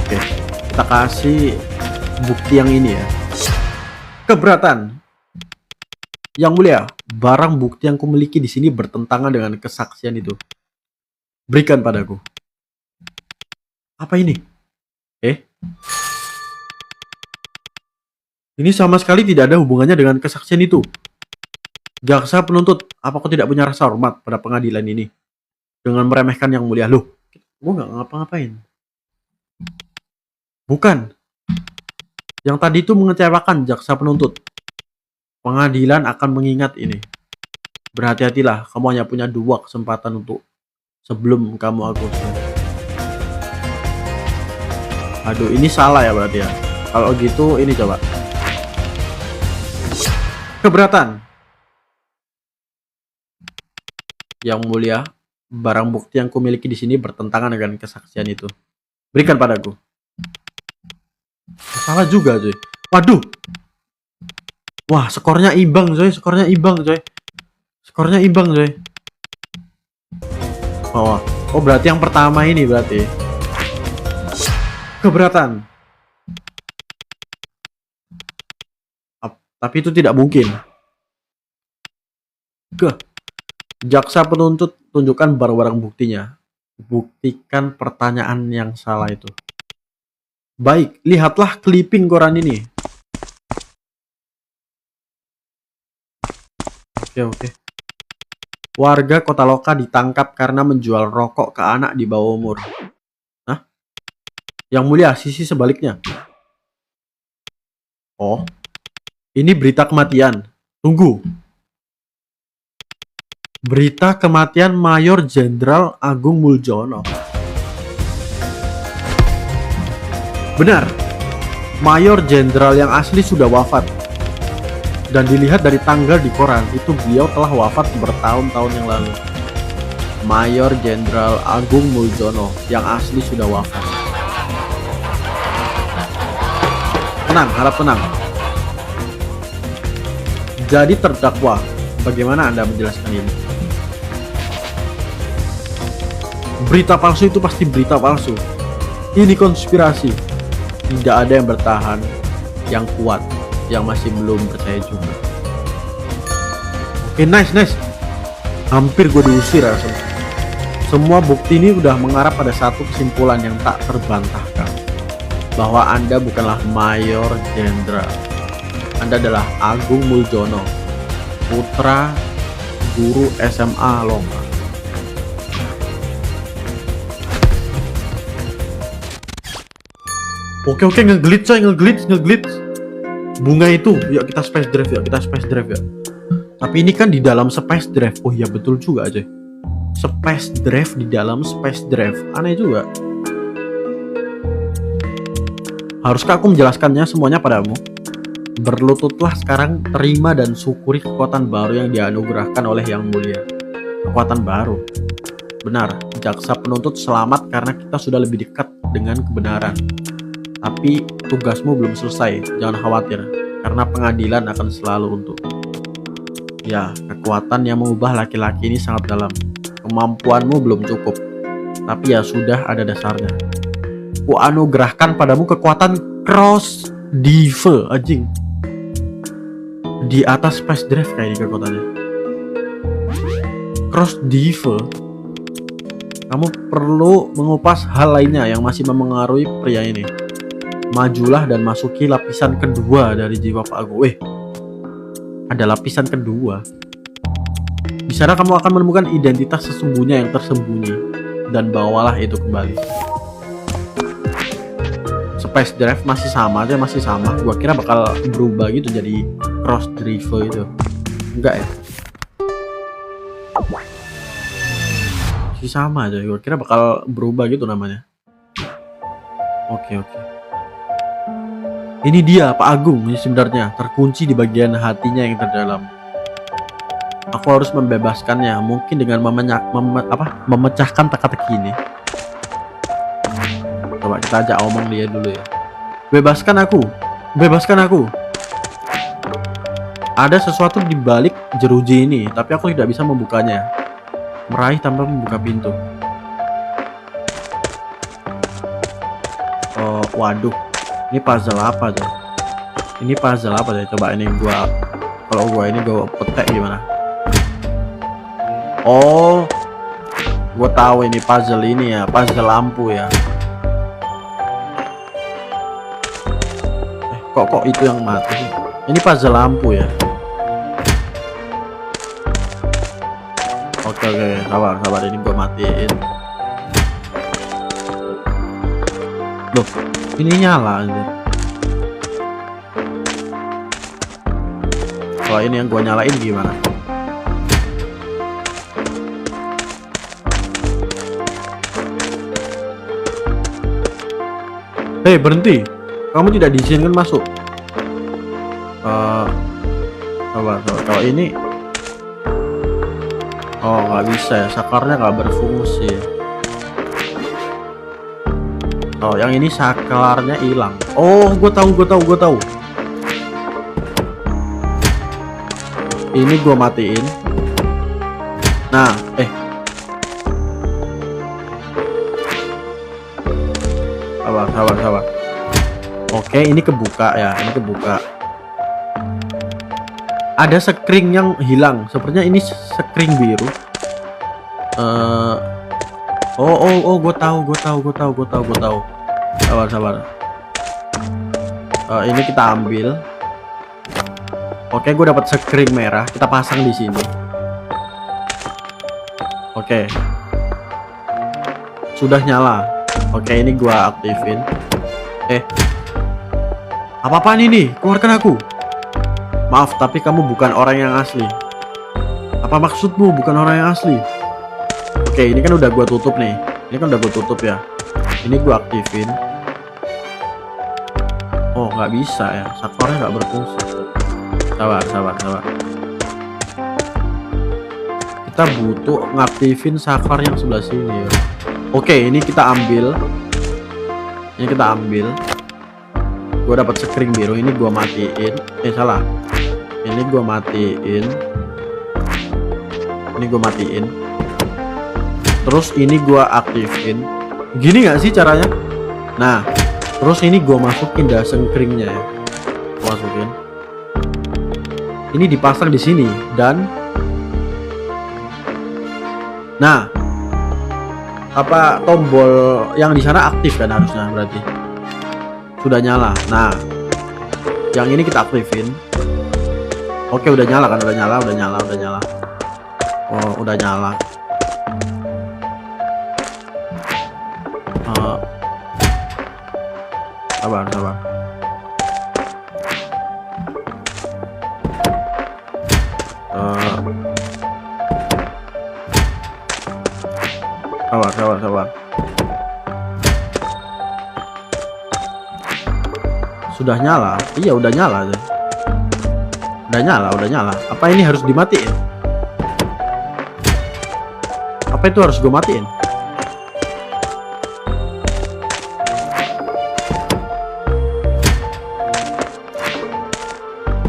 Oke, kita kasih bukti yang ini ya. Keberatan. Yang Mulia, barang bukti yang kumiliki di sini bertentangan dengan kesaksian itu. Berikan padaku. Apa ini? Ini sama sekali tidak ada hubungannya dengan kesaksian itu. Jaksa penuntut, apa kau tidak punya rasa hormat pada pengadilan ini? Dengan meremehkan Yang Mulia. Loh, gue nggak ngapa-ngapain. Bukan. Yang tadi itu mengecewakan jaksa penuntut. Pengadilan akan mengingat ini. Berhati-hatilah, kamu hanya punya 2 kesempatan untuk sebelum kamu aku. Aduh, ini salah ya berarti ya. Kalau gitu, ini coba. Keberatan. Yang Mulia, barang bukti yang kumiliki di sini bertentangan dengan kesaksian itu. Berikan padaku. Salah juga, cuy. Waduh. Wah, skornya imbang, coy. Oh, berarti yang pertama ini berarti. Keberatan. Tapi itu tidak mungkin. Jaksa penuntut tunjukkan barang-barang buktinya. Buktikan pertanyaan yang salah itu. Baik, lihatlah clipping koran ini. Oke. Warga Kota Loka ditangkap karena menjual rokok ke anak di bawah umur. Hah? Yang Mulia, sisi sebaliknya. Oh, ini berita kematian. Tunggu. Berita kematian Mayor Jenderal Agung Muljono. Benar. Mayor Jenderal yang asli sudah wafat. Dan dilihat dari tanggal di koran, itu beliau telah wafat bertahun-tahun yang lalu. Mayor Jenderal Agung Muljono yang asli sudah wafat. Tenang, harap tenang. Jadi terdakwa, bagaimana Anda menjelaskan ini? Berita palsu itu pasti berita palsu. Ini konspirasi. Tidak ada yang bertahan, yang kuat, yang masih belum percaya juga. Oke, nice. Hampir gue diusir ya. Semua bukti ini udah mengarah pada satu kesimpulan yang tak terbantahkan. Bahwa Anda bukanlah Mayor Jenderal. Anda adalah Agung Muljono, putra guru SMA Loka. Oke, ngeglitch. Bunga itu, yuk kita space drive ya. Tapi ini kan di dalam space drive. Oh iya, betul juga aja. Space drive di dalam space drive. Aneh juga. Haruskah aku menjelaskannya semuanya padamu? Berlututlah sekarang, terima dan syukuri kekuatan baru yang dianugerahkan oleh Yang Mulia. Kekuatan baru. Benar, jaksa penuntut selamat karena kita sudah lebih dekat dengan kebenaran. Tapi tugasmu belum selesai, jangan khawatir, karena pengadilan akan selalu untuk. Ya, kekuatan yang mengubah laki-laki ini sangat dalam. Kemampuanmu belum cukup, tapi ya sudah ada dasarnya. Ku anugerahkan padamu kekuatan cross dive, anjing. Di atas space drive kayak di kekuatannya. Cross dive. Kamu perlu mengupas hal lainnya yang masih memengaruhi pria ini. Majulah dan masuki lapisan kedua dari jiwa Pak Agung. Ada lapisan kedua. Di sana kamu akan menemukan identitas sesungguhnya yang tersembunyi, dan bawalah itu kembali. Space drive masih sama. Gua kira bakal berubah gitu jadi cross drive itu. Enggak ya? Masih sama aja. Gua kira bakal berubah gitu namanya. Oke. Ini dia Pak Agung ini sebenarnya terkunci di bagian hatinya yang terdalam. Aku harus membebaskannya, mungkin dengan memecahkan teka-teki ini. Coba kita ajak omong dia dulu ya. Bebaskan aku, bebaskan aku. Ada sesuatu di balik jeruji ini, tapi aku tidak bisa membukanya. Meraih tanpa membuka pintu. Oh, waduh. Ini puzzle apa tuh? Ini puzzle apa tuh? Coba ini kalau gua ini gua petek gimana? Oh, gua tahu ini puzzle ini ya, puzzle lampu ya. Kok itu yang mati sih? Ini puzzle lampu ya. Oke, sabar ini gua matiin. Loh, ini nyala aja. Kalau ini yang gua nyalain gimana? Hei, berhenti. Kamu tidak diizinkan masuk. Kalau ini nggak bisa ya, sakarnya nggak berfungsi. Oh, yang ini saklarnya hilang. Oh, gue tahu. Ini gue matiin. Nah, sabar. Oke, ini kebuka ya, Ada screen yang hilang. Sepertinya ini screen biru. Gue tahu. Sabar. Ini kita ambil. Oke, gue dapat screen merah. Kita pasang di sini. Oke. Sudah nyala. Oke, ini gue aktifin. Apa-apaan ini? Keluarkan aku. Maaf, tapi kamu bukan orang yang asli. Apa maksudmu bukan orang yang asli? Oke, ini kan udah gua tutup nih. Ya. Ini gua aktifin. Oh, nggak bisa ya. Saklarnya nggak berfungsi. Sabar. Kita butuh ngaktifin saklar yang sebelah sini ya. Oke, ini kita ambil. Gua dapat screen biru. Ini gua matiin. Salah. Ini gue matiin. Terus ini gue aktifin. Gini nggak sih caranya? Nah, terus ini gue masukin daseng kringnya ya. Masukin. Ini dipasang di sini dan nah, tombol yang di sana aktif kan harusnya, berarti sudah nyala. Nah, yang ini kita aktifin. Oke, udah nyala kan? Udah nyala. Oh, udah nyala. Sabar. Sabar. Sudah nyala? Iya, udah nyala. Udah nyala. Apa ini harus dimatiin? Apa itu harus gue matiin?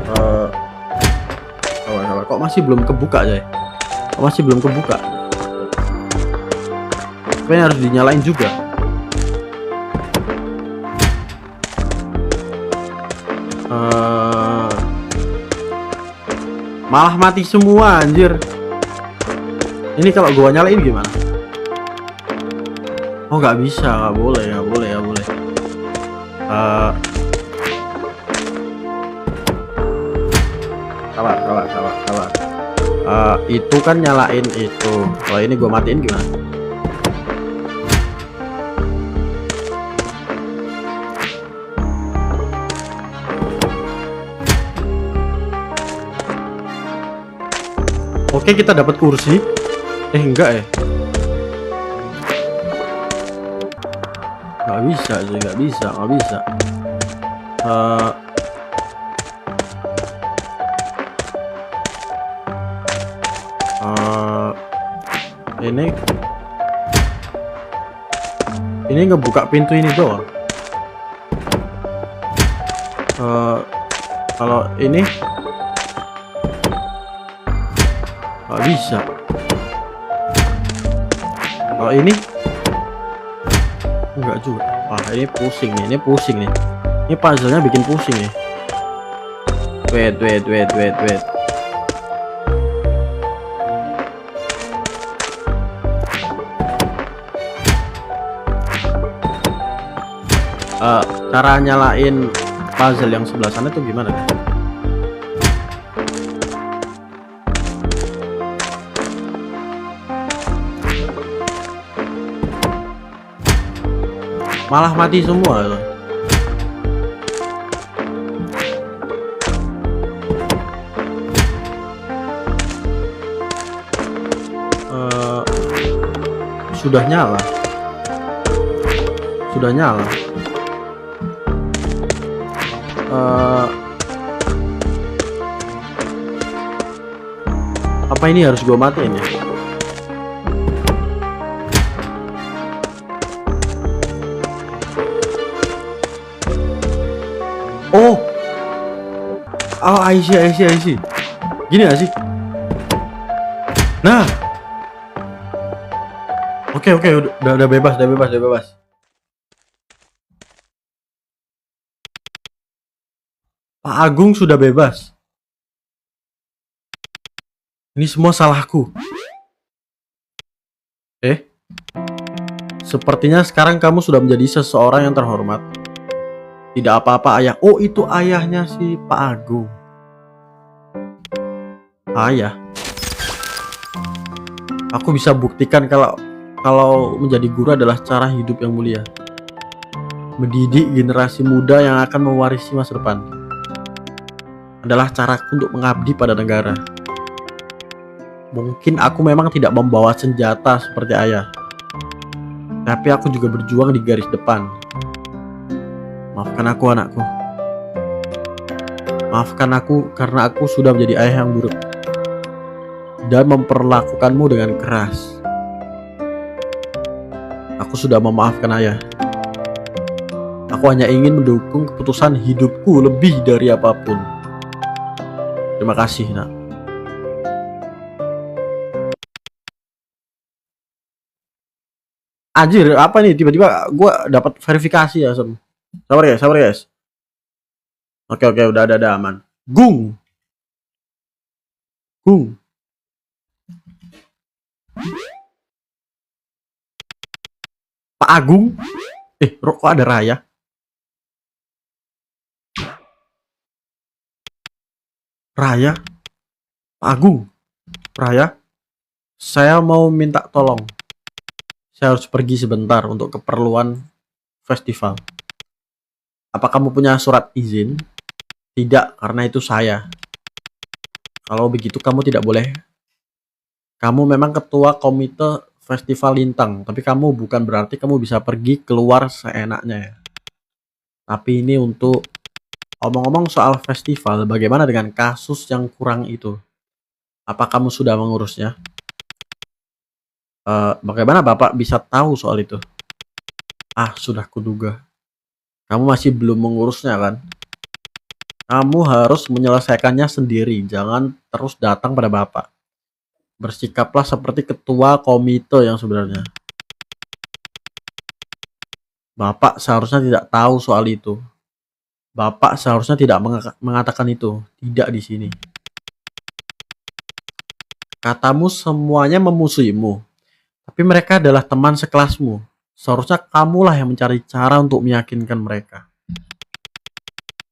Sabar. Kok masih belum kebuka aja? Apa ini harus dinyalain juga? Malah mati semua anjir. Ini kalau gua nyalain gimana? Oh, nggak bisa, nggak boleh. Sabar. Itu kan nyalain itu. Kalau ini gua matiin gimana? Oke, kita dapat kursi. Enggak ya? Nggak bisa. Eh, eh, ini ngebuka pintu ini doang. Kalau ini nggak bisa. Kalau ini enggak juga. Wah, ini pusing nih. Ini puzzle-nya bikin pusing nih. Wait. Cara nyalain puzzle yang sebelah sana tuh gimana? Malah mati semua loh. Sudah nyala. Apa ini harus gue matiin ya? Oh, I see. Gini gak sih? Nah, oke, udah bebas. Pak Agung sudah bebas. Ini semua salahku. Sepertinya sekarang kamu sudah menjadi seseorang yang terhormat. Tidak apa-apa, ayah. Oh, itu ayahnya si Pak Agung. Ayah. Aku bisa buktikan kalau menjadi guru adalah cara hidup yang mulia. Mendidik generasi muda yang akan mewarisi masa depan adalah caraku untuk mengabdi pada negara. Mungkin aku memang tidak membawa senjata seperti ayah, tapi aku juga berjuang di garis depan. Maafkan aku, anakku. Maafkan aku karena aku sudah menjadi ayah yang buruk dan memperlakukanmu dengan keras. Aku sudah memaafkan ayah. Aku hanya ingin mendukung keputusan hidupku lebih dari apapun. Terima kasih, nak. Anjir, apa nih? Tiba-tiba gue dapat verifikasi ya, Sem. Sabar guys. Oke, udah ada aman. Gung. Pak Agung. Kok ada Raya? Pak Agung. Raya, saya mau minta tolong. Saya harus pergi sebentar untuk keperluan festival. Apa kamu punya surat izin? Tidak, karena itu saya. Kalau begitu kamu tidak boleh. Kamu memang ketua komite festival Lintang, tapi kamu bukan berarti kamu bisa pergi keluar seenaknya ya. Tapi ini untuk omong-omong soal festival, bagaimana dengan kasus yang kurang itu? Apa kamu sudah mengurusnya? Bagaimana Bapak bisa tahu soal itu? Sudah kuduga. Kamu masih belum mengurusnya kan? Kamu harus menyelesaikannya sendiri, jangan terus datang pada Bapak. Bersikaplah seperti ketua komite yang sebenarnya. Bapak seharusnya tidak tahu soal itu. Bapak seharusnya tidak mengatakan itu. Tidak di sini. Katamu semuanya memusuhimu, tapi mereka adalah teman sekelasmu. Seharusnya kamulah yang mencari cara untuk meyakinkan mereka.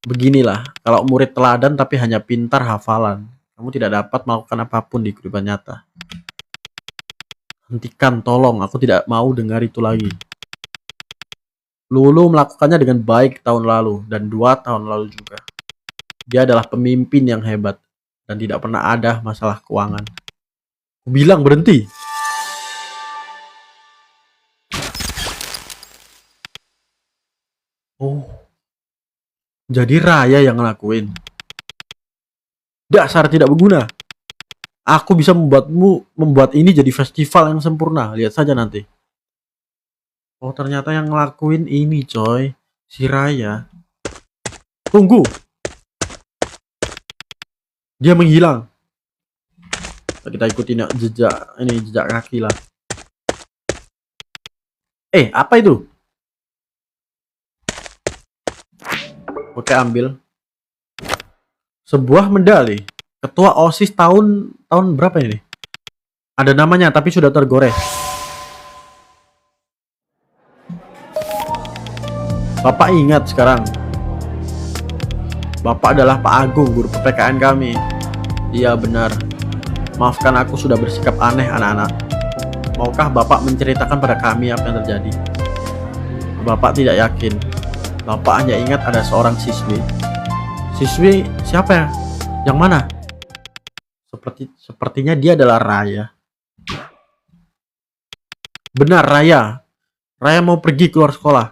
Beginilah, kalau murid teladan tapi hanya pintar hafalan, kamu tidak dapat melakukan apapun di kehidupan nyata. Hentikan, tolong. Aku tidak mau dengar itu lagi. Lulu melakukannya dengan baik tahun lalu dan 2 tahun lalu juga. Dia adalah pemimpin yang hebat dan tidak pernah ada masalah keuangan. Aku bilang berhenti. Oh, Jadi Raya yang ngelakuin. Dasar tidak berguna. Aku bisa membuat ini jadi festival yang sempurna. Lihat saja nanti. Oh, ternyata yang ngelakuin ini, coy. Si Raya. Tunggu. Dia menghilang. Kita ikutin jejak kaki lah. Apa itu? Oke, ambil. Sebuah medali. Ketua OSIS tahun berapa ini? Ada namanya tapi sudah tergores. Bapak ingat sekarang. Bapak adalah Pak Agung, guru PPKN kami. Iya benar. Maafkan aku sudah bersikap aneh, anak-anak. Maukah Bapak menceritakan pada kami apa yang terjadi? Bapak tidak yakin. Bapak hanya ingat ada seorang siswi. Siswi siapa ya? Yang mana? Sepertinya dia adalah Raya. Benar, Raya. Raya mau pergi keluar sekolah.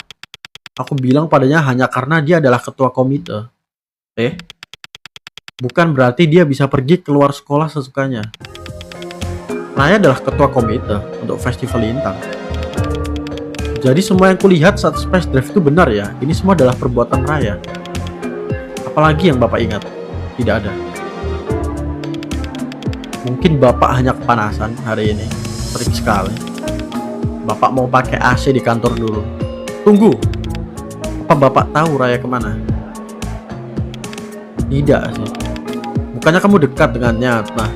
Aku bilang padanya hanya karena dia adalah ketua komite. Bukan berarti dia bisa pergi keluar sekolah sesukanya. Raya adalah ketua komite untuk festival Lintang. Jadi semua yang kulihat saat Space Drive itu benar ya? Ini semua adalah perbuatan Raya. Apalagi yang Bapak ingat? Tidak ada. Mungkin Bapak hanya kepanasan hari ini. Sering sekali. Bapak mau pakai AC di kantor dulu. Tunggu. Apa Bapak tahu Raya kemana? Tidak sih. Bukannya kamu dekat dengannya? Nah,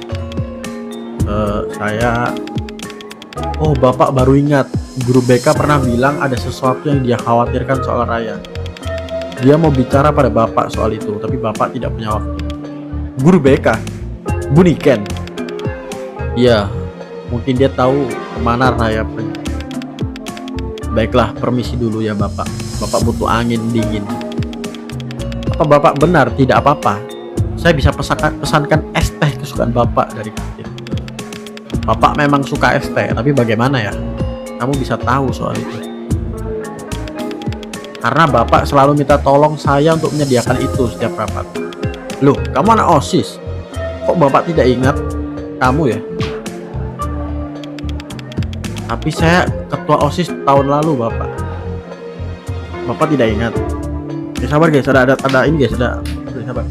Oh, Bapak baru ingat. Guru BK pernah bilang ada sesuatu yang dia khawatirkan soal Raya. Dia mau bicara pada Bapak soal itu, tapi Bapak tidak punya waktu. Guru BK? Bu Niken? Iya, mungkin dia tahu kemana Raya pergi. Baiklah, permisi dulu ya Bapak. Bapak butuh angin dingin. Apa Bapak benar tidak apa-apa? Saya bisa pesankan es teh kesukaan Bapak dari kantin. Bapak memang suka es teh, tapi bagaimana ya? Kamu bisa tahu soal itu. Karena Bapak selalu minta tolong saya untuk menyediakan itu setiap rapat. Loh, kamu anak OSIS. Kok Bapak tidak ingat? Kamu ya? Tapi saya ketua OSIS tahun lalu, Bapak. Bapak tidak ingat. Ya sabar guys, ada ini guys, ada sabar.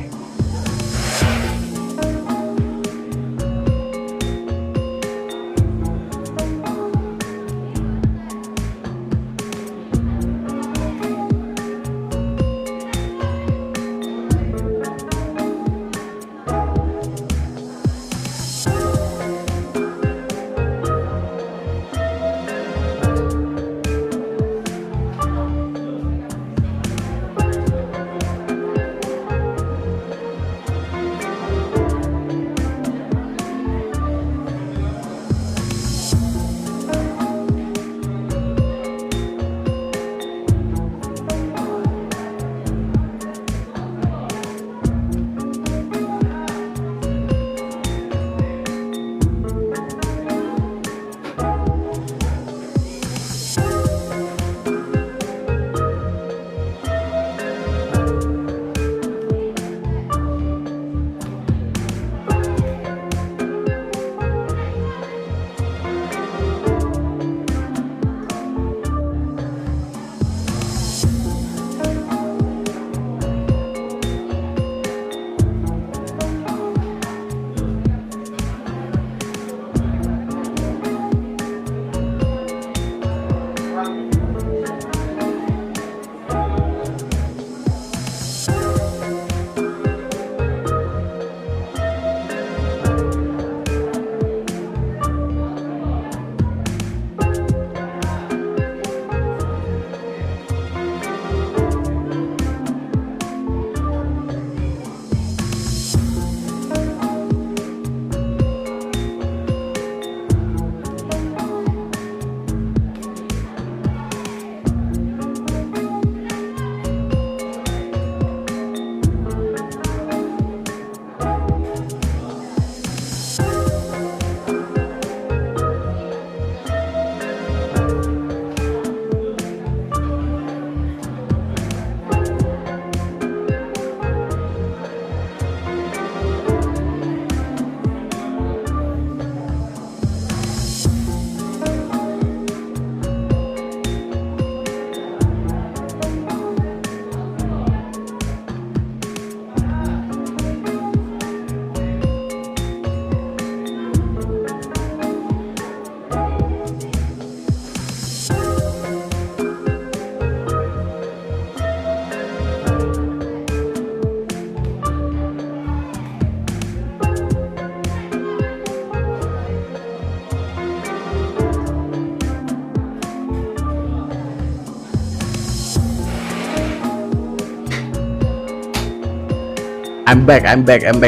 I'm back.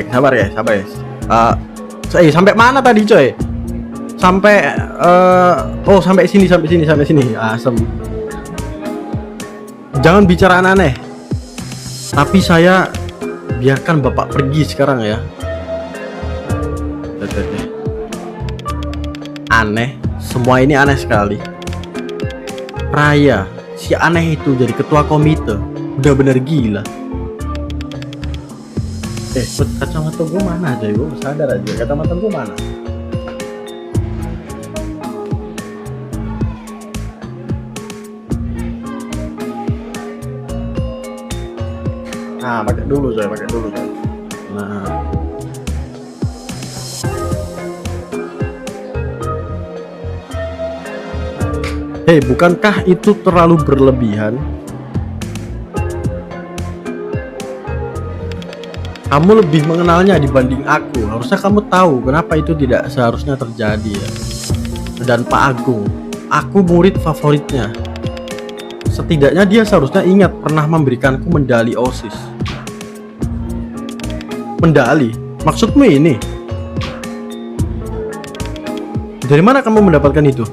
Sabar ya, sabar ya. Sampai mana tadi coy? Sampai oh sampai sini. Asem. Jangan bicara aneh-aneh. Tapi saya biarkan Bapak pergi sekarang ya. Aneh, semua ini aneh sekali. Raya, si aneh itu jadi ketua komite, udah bener gila. Kacamata gue mana aja, gue sadar aja. Kacamata gue mana? Nah, pakai dulu coy. Nah, bukankah itu terlalu berlebihan? Kamu lebih mengenalnya dibanding aku. Harusnya kamu tahu kenapa itu tidak seharusnya terjadi ya. Dan Pak Agung, aku murid favoritnya. Setidaknya dia seharusnya ingat pernah memberikanku medali OSIS. Medali? Maksudmu ini? Dari mana kamu mendapatkan itu?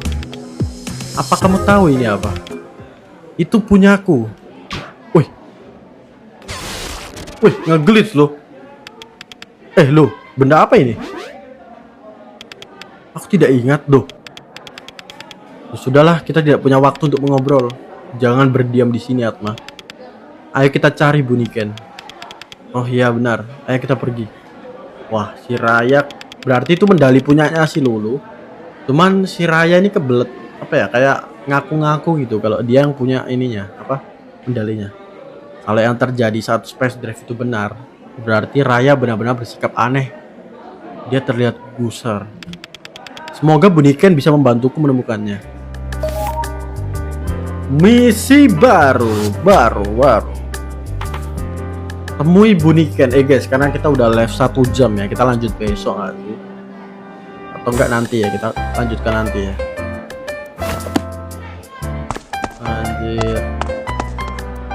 Apa kamu tahu ini apa? Itu punyaku. Wih, ngeglitch loh. Loh, benda apa ini? Aku tidak ingat loh. Sudahlah, kita tidak punya waktu untuk mengobrol. Jangan berdiam di sini, Atma. Ayo kita cari Buniken. Oh iya benar, ayo kita pergi. Wah, si Raya berarti itu medali punyanya si Lulu. Cuman si Raya ini kebelet apa ya, kayak ngaku-ngaku gitu kalau dia yang punya ininya, apa? Medalinya. Kalau yang terjadi saat space drive itu benar, berarti Raya benar-benar bersikap aneh. Dia terlihat gusar. Semoga Buniken bisa membantuku menemukannya. Misi baru. Temui Buniken. Guys, karena kita udah live 1 jam ya, kita lanjut besok nanti. Atau enggak nanti ya, kita lanjutkan nanti ya. Anjir.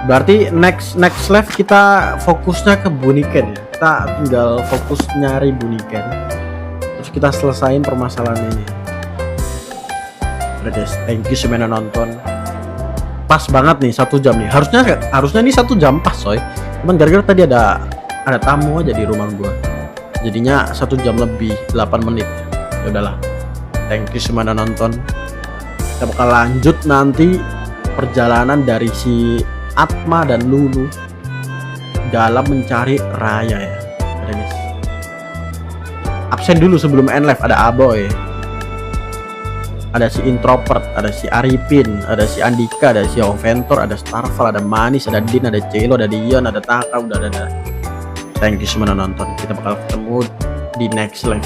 Berarti next live kita fokusnya ke Buniken ya. Kita tinggal fokus nyari Buniken. Terus kita selesain permasalahan ini. Udah guys, thank you semuanya nonton. Pas banget nih 1 jam nih. Harusnya nih 1 jam pas coy. Cuman gara-gara tadi ada tamu aja di rumah gua. Jadinya 1 jam lebih 8 menit. Ya udahlah. Thank you semuanya nonton. Kita bakal lanjut nanti perjalanan dari si Atma dan Lulu dalam mencari Raya ya. Ada guys. Absen dulu sebelum end live, ada Aboy. Ada si Introvert, ada si Arifin, ada si Andika, ada si Oventor, ada Starfall, ada Manis, ada Din, ada Celo, ada Dion, ada Taka, udah ada. Thank you semua nonton. Kita bakal ketemu di next live.